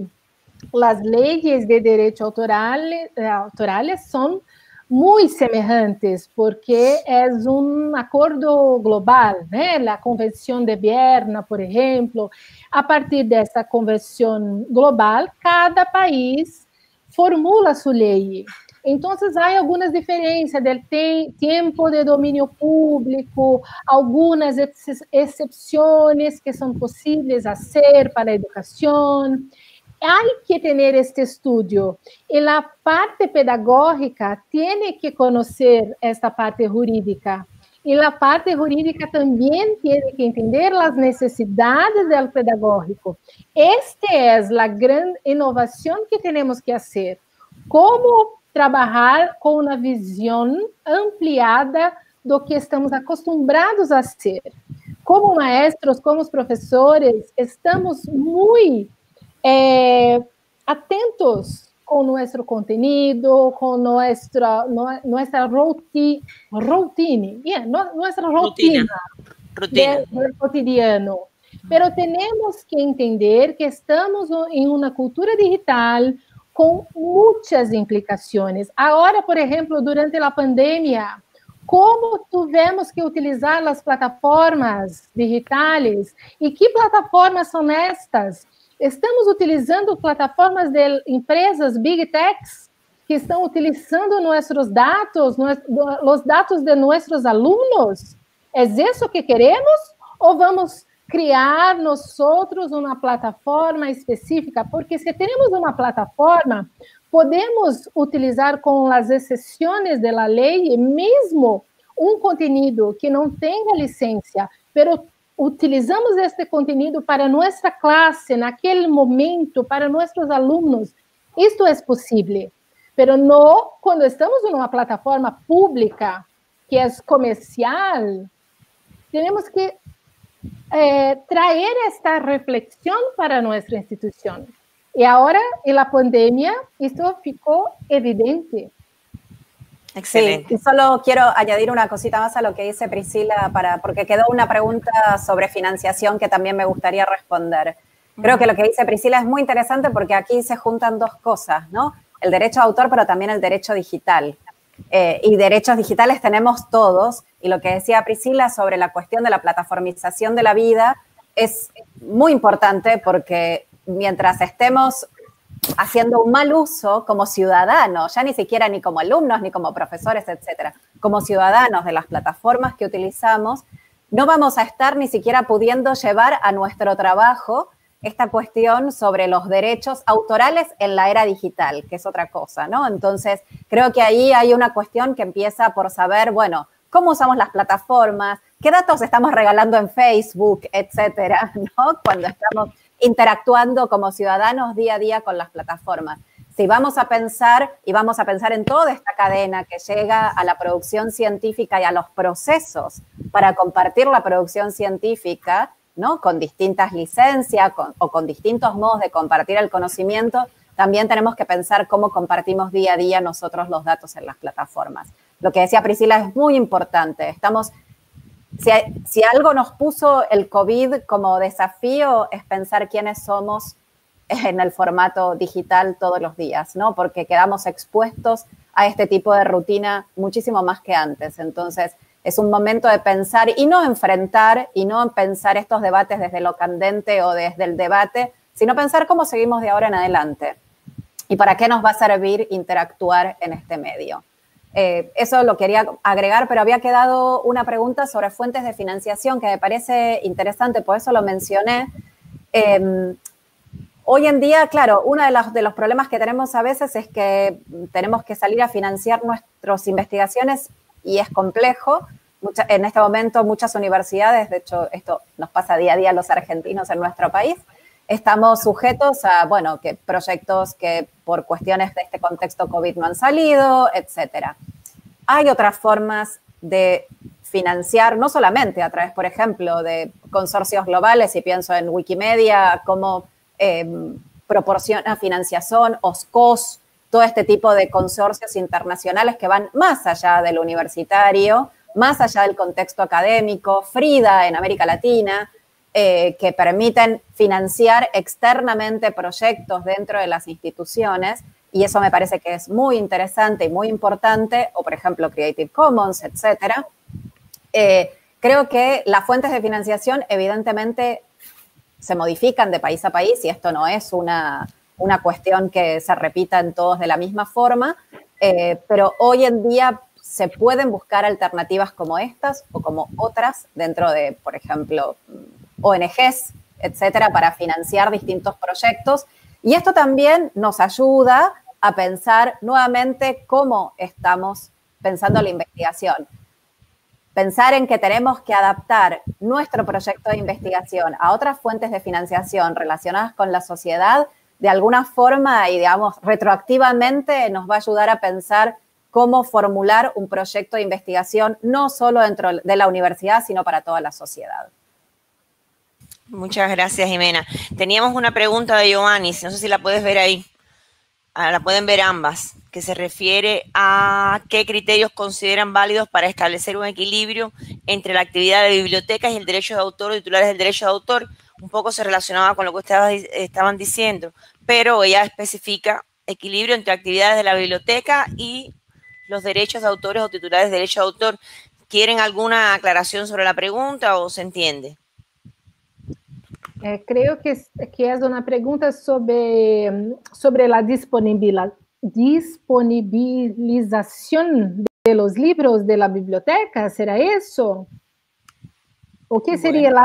Speaker 5: las leyes de derechos autorales son muy semejantes, porque es un acuerdo global, ¿no? La Convención de Berna, por ejemplo. A partir de esta convención global, cada país formula su ley. Entonces, hay algunas diferencias del tiempo de dominio público, algunas excepciones que son posibles hacer para la educación. Hay que tener este estudio y la parte pedagógica tiene que conocer esta parte jurídica y la parte jurídica también tiene que entender las necesidades del pedagógico. Esta es la gran innovación que tenemos que hacer. Cómo trabajar con una visión ampliada do que estamos acostumbrados a hacer. Como maestros, como profesores, estamos muy atentos con nuestro contenido, con nuestra rutina del cotidiano. Pero tenemos que entender que estamos en una cultura digital con muchas implicaciones. Ahora, por ejemplo, durante la pandemia, como tuvimos que utilizar as plataformas digitais e que plataformas são estas? Estamos utilizando plataformas de empresas Big Techs que estão utilizando nossos dados, os dados de nossos alunos. É isso que queremos? Ou vamos criar nós uma plataforma específica? Porque se temos uma plataforma, podemos utilizar com as exceções da lei mesmo um conteúdo que não tenha licença, pero utilizamos este conteúdo para nossa classe, naquele momento, para nossos alunos. Isto é possível, pero não quando estamos em uma plataforma pública, que é comercial. Temos que trazer esta reflexão para nossa instituição. E agora, em la pandemia, isto ficou evidente.
Speaker 2: Excelente. Sí, y solo quiero añadir una cosita más a lo que dice Priscila, porque quedó una pregunta sobre financiación que también me gustaría responder. Creo que lo que dice Priscila es muy interesante porque aquí se juntan dos cosas, ¿no? El derecho de autor, pero también el derecho digital. Y derechos digitales tenemos todos. Y lo que decía Priscila sobre la cuestión de la plataformización de la vida es muy importante porque mientras estemos haciendo un mal uso como ciudadanos, ya ni siquiera ni como alumnos, ni como profesores, etcétera, como ciudadanos de las plataformas que utilizamos, no vamos a estar ni siquiera pudiendo llevar a nuestro trabajo esta cuestión sobre los derechos autorales en la era digital, que es otra cosa, ¿no? Entonces, creo que ahí hay una cuestión que empieza por saber, bueno, cómo usamos las plataformas, qué datos estamos regalando en Facebook, etcétera, ¿no? Cuando estamos interactuando como ciudadanos día a día con las plataformas. Si vamos a pensar, y vamos a pensar en toda esta cadena que llega a la producción científica y a los procesos para compartir la producción científica, ¿no? Con distintas licencias o con distintos modos de compartir el conocimiento, también tenemos que pensar cómo compartimos día a día nosotros los datos en las plataformas. Lo que decía Priscila es muy importante. Si algo nos puso el COVID como desafío es pensar quiénes somos en el formato digital todos los días, ¿no? Porque quedamos expuestos a este tipo de rutina muchísimo más que antes. Entonces, es un momento de pensar y no enfrentar y no pensar estos debates desde lo candente o desde el debate, sino pensar cómo seguimos de ahora en adelante y para qué nos va a servir interactuar en este medio. Eso lo quería agregar, pero había quedado una pregunta sobre fuentes de financiación que me parece interesante, por eso lo mencioné. Hoy en día, claro, uno de los problemas que tenemos a veces es que tenemos que salir a financiar nuestras investigaciones y es complejo. En este momento muchas universidades, de hecho esto nos pasa día a día a los argentinos en nuestro país, estamos sujetos a, bueno, que proyectos que por cuestiones de este contexto COVID no han salido, etcétera. Hay otras formas de financiar, no solamente a través, por ejemplo, de consorcios globales, y pienso en Wikimedia, cómo proporciona financiación, OSCOS, todo este tipo de consorcios internacionales que van más allá de lo universitario, más allá del contexto académico, FRIDA en América Latina, que permiten financiar externamente proyectos dentro de las instituciones y eso me parece que es muy interesante y muy importante, o por ejemplo Creative Commons, etcétera. Creo que las fuentes de financiación evidentemente se modifican de país a país y esto no es una cuestión que se repita en todos de la misma forma, pero hoy en día se pueden buscar alternativas como estas o como otras dentro de, por ejemplo, ONGs, etcétera, para financiar distintos proyectos. Y esto también nos ayuda a pensar nuevamente cómo estamos pensando la investigación. Pensar en que tenemos que adaptar nuestro proyecto de investigación a otras fuentes de financiación relacionadas con la sociedad, de alguna forma y, digamos, retroactivamente nos va a ayudar a pensar cómo formular un proyecto de investigación no solo dentro de la universidad, sino para toda la sociedad.
Speaker 3: Muchas gracias, Jimena. Teníamos una pregunta de Giovanni, no sé si la puedes ver ahí. La pueden ver ambas, que se refiere a qué criterios consideran válidos para establecer un equilibrio entre la actividad de bibliotecas y el derecho de autor o titulares del derecho de autor. Un poco se relacionaba con lo que ustedes estaban diciendo, pero ella especifica equilibrio entre actividades de la biblioteca y los derechos de autores o titulares de derecho de autor. ¿Quieren alguna aclaración sobre la pregunta o se entiende?
Speaker 5: Creo que es una pregunta sobre la disponibilización de los libros de la biblioteca, ¿será eso? ¿O qué sería la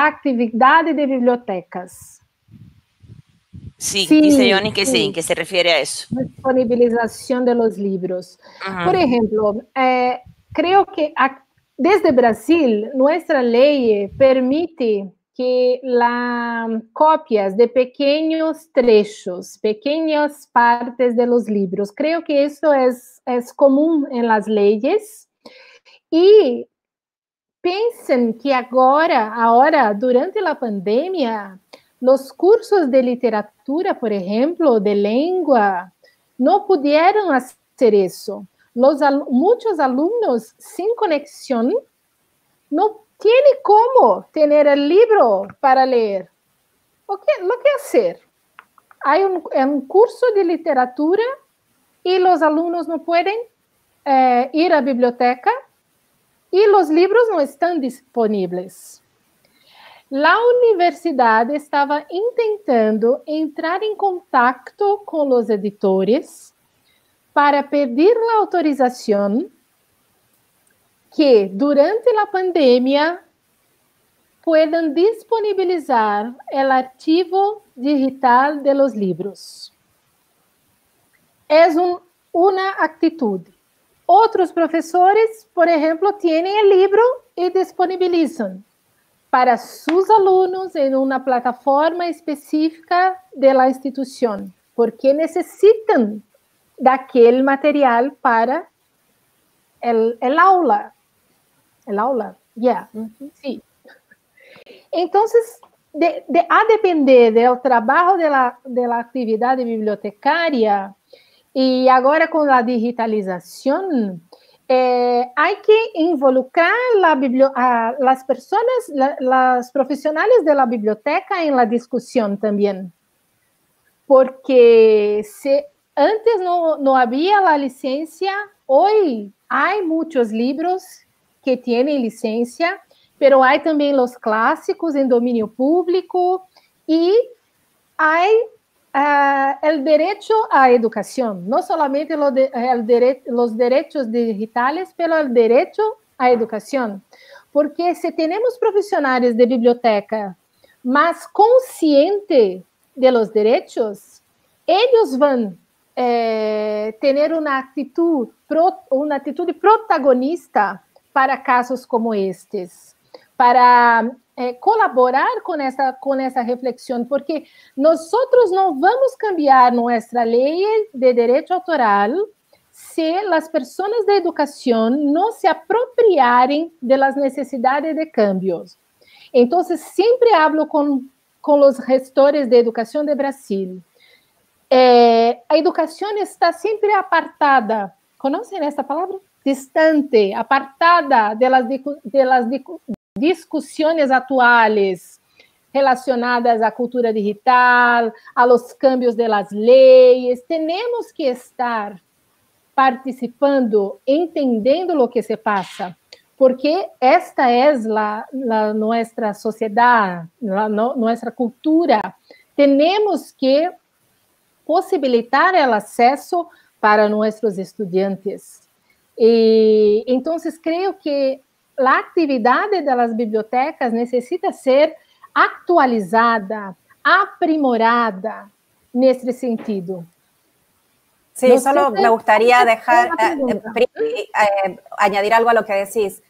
Speaker 5: actividad de bibliotecas?
Speaker 3: Sí, dice Johnny que sí, que se refiere a eso.
Speaker 5: Disponibilización de los libros. Por ejemplo, creo que desde Brasil, nuestra ley permite que las copias de pequeños trechos, pequeñas partes de los libros, creo que eso es común en las leyes. Y piensen que ahora, durante la pandemia, los cursos de literatura, por ejemplo, de lengua, no pudieron hacer eso. Muchos alumnos sin conexión no tienen cómo tener el libro para leer. Lo que hacer? Hay un curso de literatura y los alumnos no pueden ir a la biblioteca y los libros no están disponibles. La universidad estaba intentando entrar en contacto con los editores para pedir la autorización que durante la pandemia puedan disponibilizar el archivo digital de los libros. Es una actitud. Otros profesores, por ejemplo, tienen el libro y disponibilizan para sus alumnos en una plataforma específica de la institución, porque necesitan de aquel material para el aula. El aula, sí. Entonces, a depender del trabajo de la actividad bibliotecaria, y ahora con la digitalización, hay que involucrar a las personas, las profesionales de la biblioteca en la discusión también. Porque antes no había la licencia, hoy hay muchos libros que tienen licencia, pero hay también los clásicos en dominio público y hay el derecho a educación, no solamente los derechos digitales, pero el derecho a educación. Porque si tenemos profesionales de biblioteca más conscientes de los derechos, ellos van a tener una actitud protagonista para casos como estes, para colaborar con esa reflexión, porque nosotros no vamos a cambiar nuestra ley de derecho autoral si las personas de educación no se apropiaren de las necesidades de cambios. Entonces, siempre hablo con los gestores de educación de Brasil. A educación está siempre apartada, ¿conocen esta palabra? Distante, apartada de las discusiones actuales, relacionadas à cultura digital, a los cambios de las leyes. Temos que estar participando, entendendo o que se passa, porque esta é a nossa sociedade, nossa cultura. Temos que possibilitar o acesso para nossos estudantes. E então, creio que a atividade das bibliotecas necessita ser atualizada, aprimorada nesse sentido.
Speaker 2: Sí, no solo me gustaría dejar, añadir algo a lo que decís.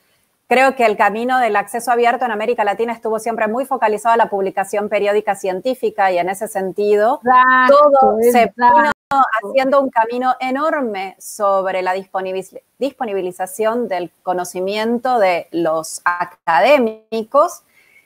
Speaker 2: Creo que el camino del acceso abierto en América Latina estuvo siempre muy focalizado a la publicación periódica científica y en ese sentido todo se vino haciendo un camino enorme sobre la disponibilización del conocimiento de los académicos,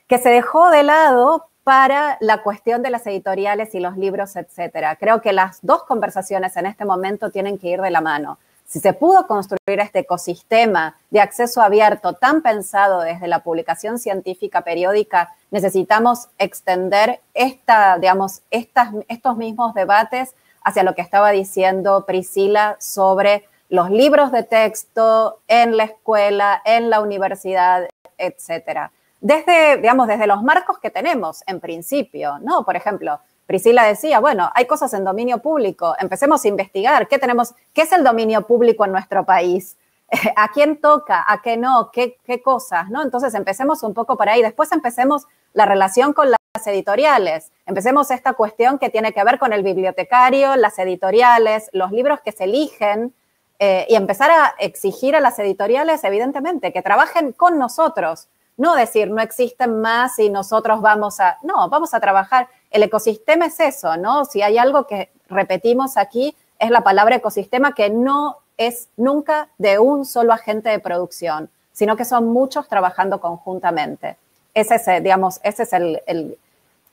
Speaker 2: que se dejó de lado para la cuestión de las editoriales y los libros, etcétera. Creo que las dos conversaciones en este momento tienen que ir de la mano. Si se pudo construir este ecosistema de acceso abierto tan pensado desde la publicación científica periódica, necesitamos extender estos mismos debates hacia lo que estaba diciendo Priscila sobre los libros de texto en la escuela, en la universidad, etcétera. Desde los marcos que tenemos en principio, ¿no? Por ejemplo, Priscila decía, bueno, hay cosas en dominio público, empecemos a investigar, ¿qué es el dominio público en nuestro país? ¿A quién toca? ¿A qué no? ¿Qué cosas? ¿No? Entonces empecemos un poco por ahí, después empecemos la relación con las editoriales, empecemos esta cuestión que tiene que ver con el bibliotecario, las editoriales, los libros que se eligen, y empezar a exigir a las editoriales, evidentemente, que trabajen con nosotros. No decir, no existen más y nosotros vamos a trabajar. El ecosistema es eso, ¿no? Si hay algo que repetimos aquí, es la palabra ecosistema, que no es nunca de un solo agente de producción, sino que son muchos trabajando conjuntamente. Ese es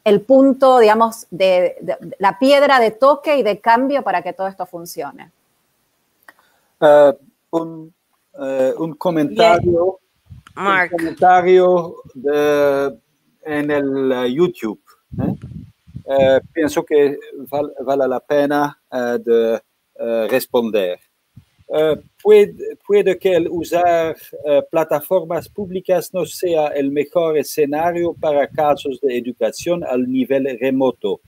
Speaker 2: el punto, digamos, de la piedra de toque y de cambio para que todo esto funcione.
Speaker 4: Un comentario.
Speaker 3: Mark.
Speaker 4: Un comentario en el YouTube. Pienso que vale la pena de responder. Puede que el usar plataformas públicas no sea el mejor escenario para casos de educación al nivel remoto,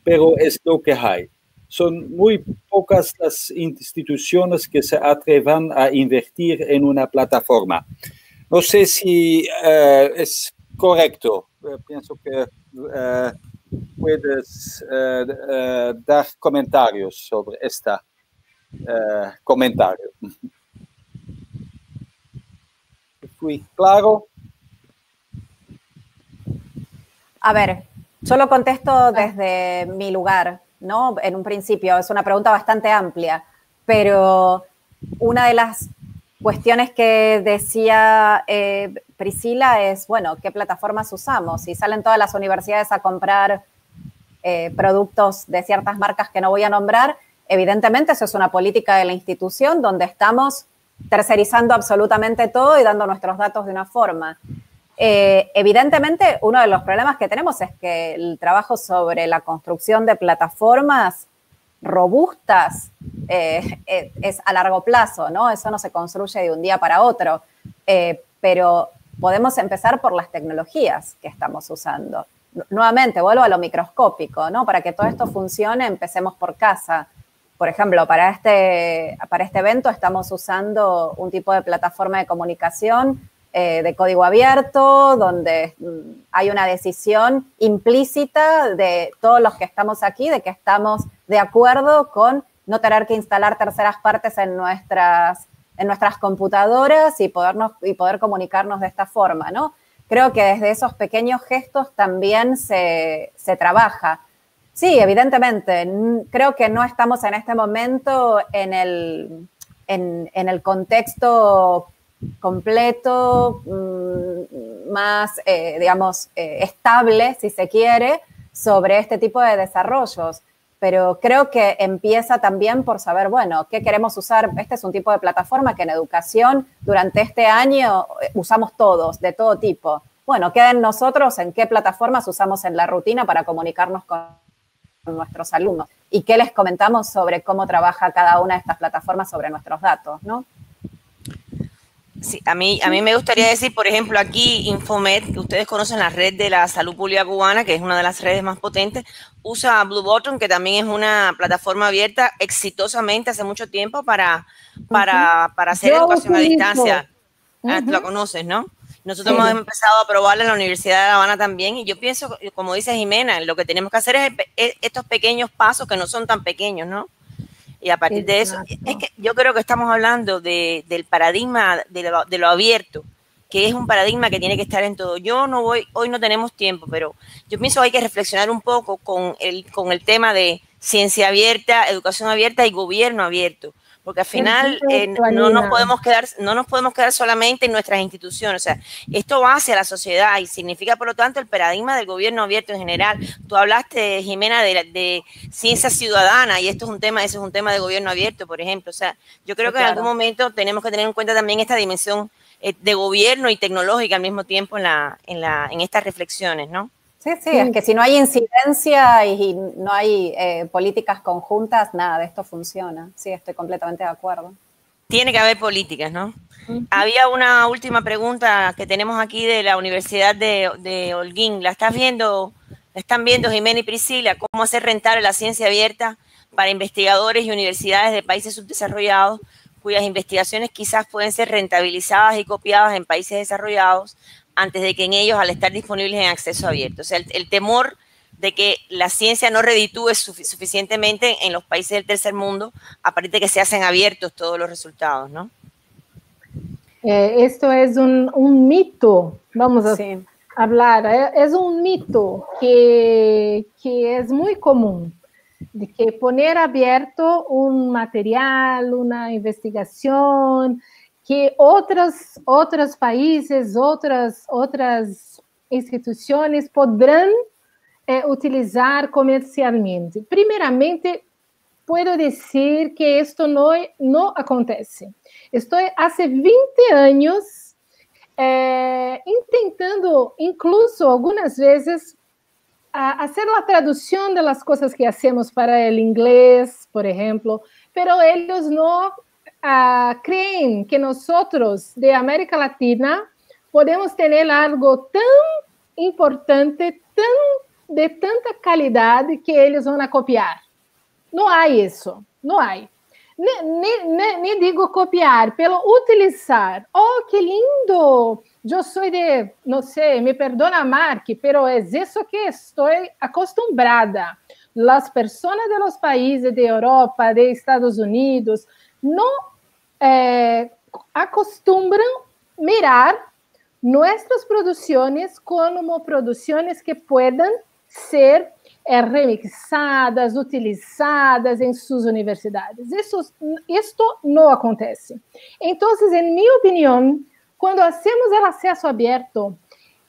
Speaker 4: pero es lo que hay. Son muy pocas las instituciones que se atrevan a invertir en una plataforma. No sé si es correcto. Pienso que puedes dar comentarios sobre este comentario. ¿Fui claro?
Speaker 2: A ver, yo lo contesto desde mi lugar, ¿no? En un principio, es una pregunta bastante amplia, pero una de las cuestiones que decía Priscila es, bueno, ¿qué plataformas usamos? Si salen todas las universidades a comprar productos de ciertas marcas que no voy a nombrar, evidentemente eso es una política de la institución donde estamos tercerizando absolutamente todo y dando nuestros datos de una forma. Evidentemente, uno de los problemas que tenemos es que el trabajo sobre la construcción de plataformas robustas es a largo plazo, ¿no? Eso no se construye de un día para otro, pero podemos empezar por las tecnologías que estamos usando. Nuevamente, vuelvo a lo microscópico, ¿no? Para que todo esto funcione, empecemos por casa. Por ejemplo, para este evento estamos usando un tipo de plataforma de comunicación de código abierto, donde hay una decisión implícita de todos los que estamos aquí, de que estamos de acuerdo con no tener que instalar terceras partes en nuestras computadoras y poder comunicarnos de esta forma, ¿no? Creo que desde esos pequeños gestos también se trabaja. Sí, evidentemente, creo que no estamos en este momento en el contexto completo, más, estable, si se quiere, sobre este tipo de desarrollos. Pero creo que empieza también por saber, bueno, ¿qué queremos usar? Este es un tipo de plataforma que en educación durante este año usamos todos, de todo tipo. bueno, queda en nosotros en qué plataformas usamos en la rutina para comunicarnos con nuestros alumnos y qué les comentamos sobre cómo trabaja cada una de estas plataformas sobre nuestros datos, ¿no?
Speaker 3: Sí, a mí me gustaría decir, por ejemplo, aquí Infomed, que ustedes conocen la red de la salud pública cubana, que es una de las redes más potentes, usa Blue Button, que también es una plataforma abierta exitosamente hace mucho tiempo para hacer educación a distancia. Tú la conoces, ¿no? Nosotros hemos empezado a probarla en la Universidad de La Habana también, y yo pienso, como dice Jimena, lo que tenemos que hacer es estos pequeños pasos que no son tan pequeños, ¿no? Y a partir de eso, es que yo creo que estamos hablando del paradigma de lo abierto, que es un paradigma que tiene que estar en todo. Hoy no tenemos tiempo, pero yo pienso que hay que reflexionar un poco con el tema de ciencia abierta, educación abierta y gobierno abierto. Porque al final no nos podemos quedar solamente en nuestras instituciones. O sea, esto va hacia la sociedad y significa, por lo tanto, el paradigma del gobierno abierto en general. Tú hablaste, Jimena, de ciencia ciudadana, y ese es un tema de gobierno abierto, por ejemplo. O sea, yo creo que en algún momento tenemos que tener en cuenta también esta dimensión de gobierno y tecnológica al mismo tiempo en estas reflexiones, ¿no?
Speaker 2: Sí, es que si no hay incidencia y no hay políticas conjuntas, nada de esto funciona. Sí, estoy completamente de acuerdo.
Speaker 3: Tiene que haber políticas, ¿no? Había una última pregunta que tenemos aquí de la Universidad de Holguín. ¿La están viendo, Jimena y Priscila? ¿Cómo hacer rentable la ciencia abierta para investigadores y universidades de países subdesarrollados cuyas investigaciones quizás pueden ser rentabilizadas y copiadas en países desarrollados antes de que en ellos, al estar disponibles en acceso abierto? O sea, el temor de que la ciencia no reditúe suficientemente en los países del tercer mundo, a partir de que se hacen abiertos todos los resultados, ¿no?
Speaker 5: Esto es un mito, vamos a hablar, es un mito que es muy común, de que poner abierto un material, una investigación, que otros países, otras instituciones podrán utilizar comercialmente. Primeramente, puedo decir que esto no acontece. Estoy hace 20 años intentando, incluso algunas veces, hacer la traducción de las cosas que hacemos para el inglés, por ejemplo, pero ellos no creen que nosotros de América Latina podemos tener algo tan importante, de tanta calidad que eles vão copiar. Não há isso, não há. Nem digo copiar, pelo utilizar. Oh, que lindo! Eu sou de, não sei, me perdona, Mark, pero é isso que estou acostumbrada. As pessoas de los países de Europa, de Estados Unidos, não acostumbram mirar nuestras produções como produções que puedan ser remixadas, utilizadas em suas universidades. Isto não acontece. Então, em minha opinião, quando hacemos o acesso aberto,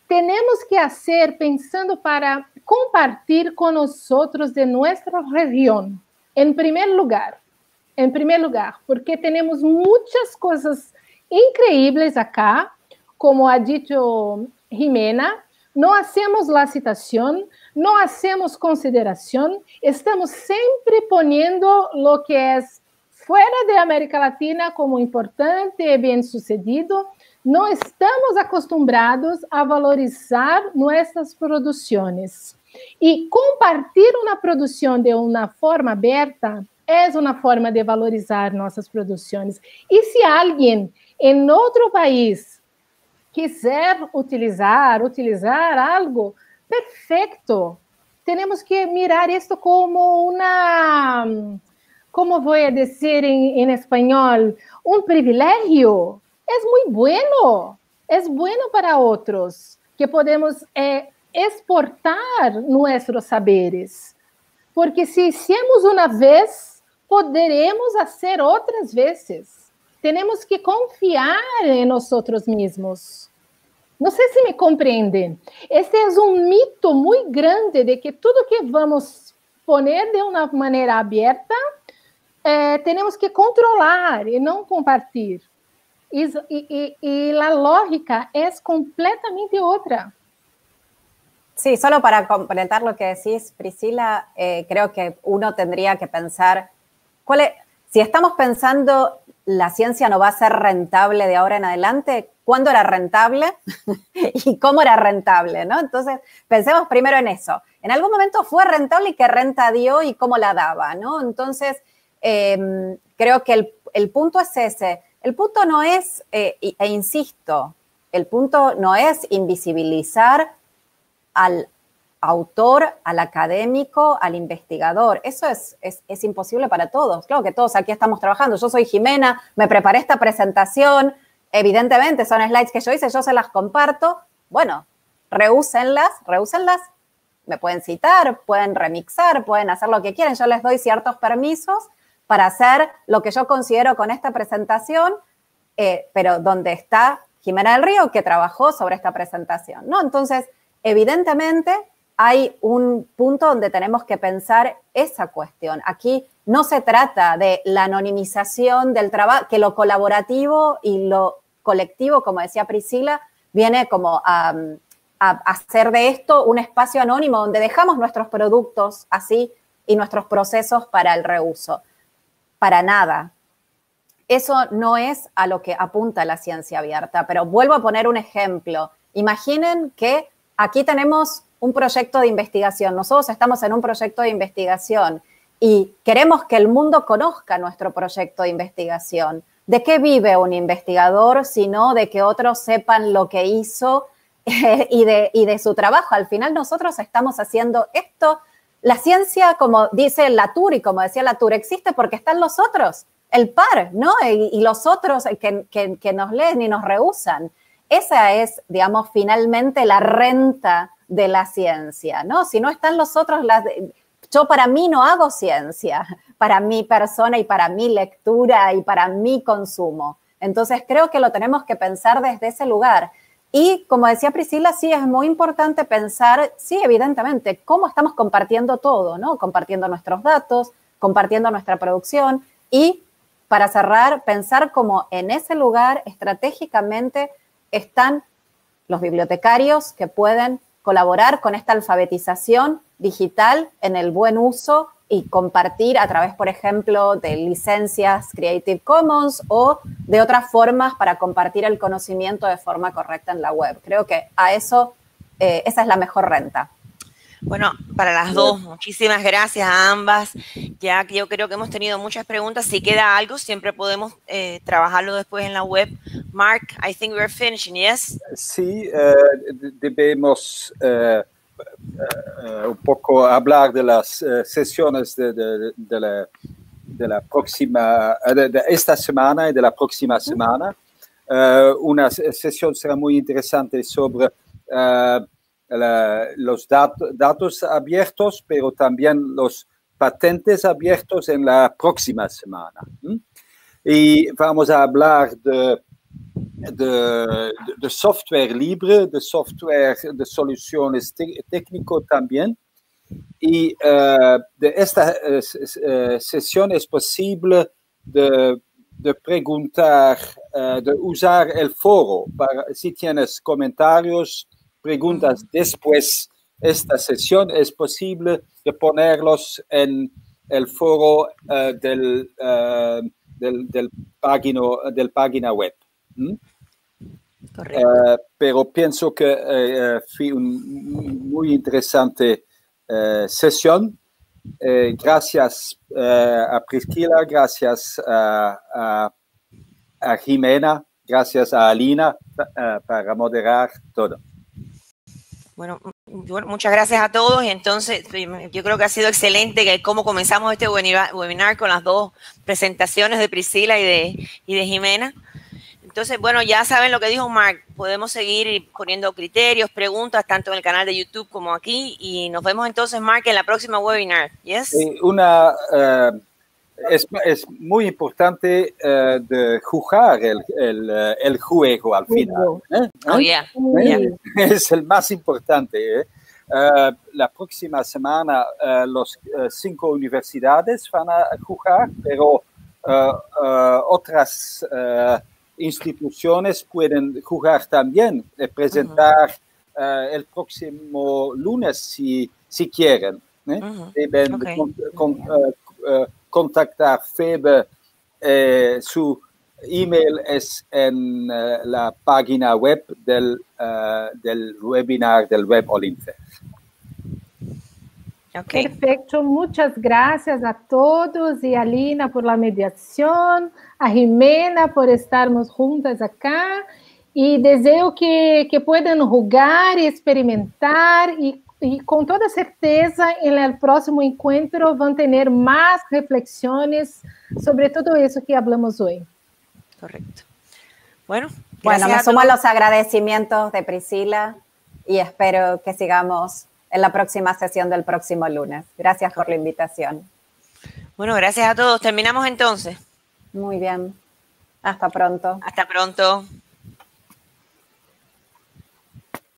Speaker 5: temos que fazer pensando para compartilhar com nós de nossa região, em primeiro lugar, porque temos muitas coisas increíbles acá, como ha dicho Jimena, não hacemos la citación, não hacemos consideración, estamos sempre poniendo lo que es fuera de América Latina como importante e bien sucedido, não estamos acostumbrados a valorizar nuestras produções. E compartilhar uma produção de uma forma aberta é uma forma de valorizar nossas produções. E se alguém em outro país quiser utilizar algo, perfeito. Temos que mirar isto como uma, como vou dizer em espanhol, um privilégio. É muito bueno. É bueno para outros que podemos exportar nossos saberes. Porque se hicimos uma vez, poderemos fazer outras vezes. Temos que confiar em nós mesmos. Não sei se me compreendem. Este é um mito muito grande de que tudo que vamos poner de uma maneira aberta, temos que controlar e não compartilhar. Y la lógica es completamente otra.
Speaker 2: Sí, solo para completar lo que decís, Priscila, creo que uno tendría que pensar, si estamos pensando la ciencia no va a ser rentable de ahora en adelante, ¿cuándo era rentable? ¿Y cómo era rentable? ¿No? Entonces, pensemos primero en eso. En algún momento fue rentable y qué renta dio y cómo la daba, ¿no? Entonces, creo que el punto es ese. El punto no es, e insisto, el punto no es invisibilizar al autor, al académico, al investigador. Eso es imposible para todos. Claro que todos aquí estamos trabajando. Yo soy Jimena, me preparé esta presentación. Evidentemente son slides que yo hice, yo se las comparto. Bueno, reúsenlas. Me pueden citar, pueden remixar, pueden hacer lo que quieran. Yo les doy ciertos permisos para hacer lo que yo considero con esta presentación, pero donde está Jimena del Río, que trabajó sobre esta presentación, ¿no? Entonces, evidentemente, hay un punto donde tenemos que pensar esa cuestión. Aquí no se trata de la anonimización del trabajo, que lo colaborativo y lo colectivo, como decía Priscila, viene como a hacer de esto un espacio anónimo donde dejamos nuestros productos así y nuestros procesos para el reuso. Para nada. Eso no es a lo que apunta la ciencia abierta, pero vuelvo a poner un ejemplo. Imaginen que aquí tenemos un proyecto de investigación. Nosotros estamos en un proyecto de investigación y queremos que el mundo conozca nuestro proyecto de investigación. ¿De qué vive un investigador sino de que otros sepan lo que hizo y de su trabajo? Al final nosotros estamos haciendo esto. La ciencia, como dice Latour y como decía Latour, existe porque están los otros, el par, ¿no? Y los otros que nos leen y nos rehusan. Esa es, digamos, finalmente la renta de la ciencia, ¿no? Si no están los otros, yo para mí no hago ciencia, para mi persona y para mi lectura y para mi consumo. Entonces creo que lo tenemos que pensar desde ese lugar. Y como decía Priscila, sí es muy importante pensar, sí, evidentemente, cómo estamos compartiendo todo, ¿no? Compartiendo nuestros datos, compartiendo nuestra producción y, para cerrar, pensar cómo en ese lugar estratégicamente están los bibliotecarios que pueden colaborar con esta alfabetización digital en el buen uso y compartir a través, por ejemplo, de licencias Creative Commons o de otras formas para compartir el conocimiento de forma correcta en la web. Creo que a eso, esa es la mejor renta.
Speaker 3: Bueno, para las dos, muchísimas gracias a ambas. Ya que yo creo que hemos tenido muchas preguntas. Si queda algo, siempre podemos trabajarlo después en la web. Mark, I think we're finishing, yes?
Speaker 4: Sí, debemos un poco hablar de las sesiones de la próxima, de esta semana y de la próxima semana. Una sesión será muy interesante sobre los datos abiertos, pero también los patentes abiertos en la próxima semana. Y vamos a hablar de software libre, de software de soluciones técnico también. Y de esta sesión es posible de preguntar, de usar el foro para, si tienes comentarios, preguntas después de esta sesión, es posible de ponerlos en el foro del página web. Pero pienso que fue una muy interesante sesión. Gracias a Priscila, gracias a Jimena, gracias a Alina para moderar todo.
Speaker 3: Bueno, muchas gracias a todos. Y entonces, yo creo que ha sido excelente que cómo comenzamos este webinar con las dos presentaciones de Priscila y de Jimena. Entonces, bueno, ya saben lo que dijo Mark. Podemos seguir poniendo criterios, preguntas, tanto en el canal de YouTube como aquí. Y nos vemos entonces, Mark, en la próxima webinar. ¿Yes?
Speaker 4: Es muy importante de jugar el juego al final.
Speaker 3: Oh, yeah.
Speaker 4: Es el más importante. La próxima semana los 5 universidades van a jugar, pero otras instituciones pueden jugar también, presentar el próximo lunes si quieren. Deben contactar FEB, su email es en la página web del webinar del Web Olimfest.
Speaker 5: Okay. Perfecto, muchas gracias a todos y a Lina por la mediación, a Jimena por estarmos juntas acá y deseo que puedan jugar y experimentar y con toda certeza en el próximo encuentro van a tener más reflexiones sobre todo eso que hablamos hoy.
Speaker 3: Correcto. Bueno,
Speaker 2: me sumo a los agradecimientos de Priscila y espero que sigamos en la próxima sesión del próximo lunes. Gracias por la invitación.
Speaker 3: Bueno, gracias a todos. Terminamos entonces.
Speaker 2: Muy bien. Hasta pronto.
Speaker 3: Hasta pronto.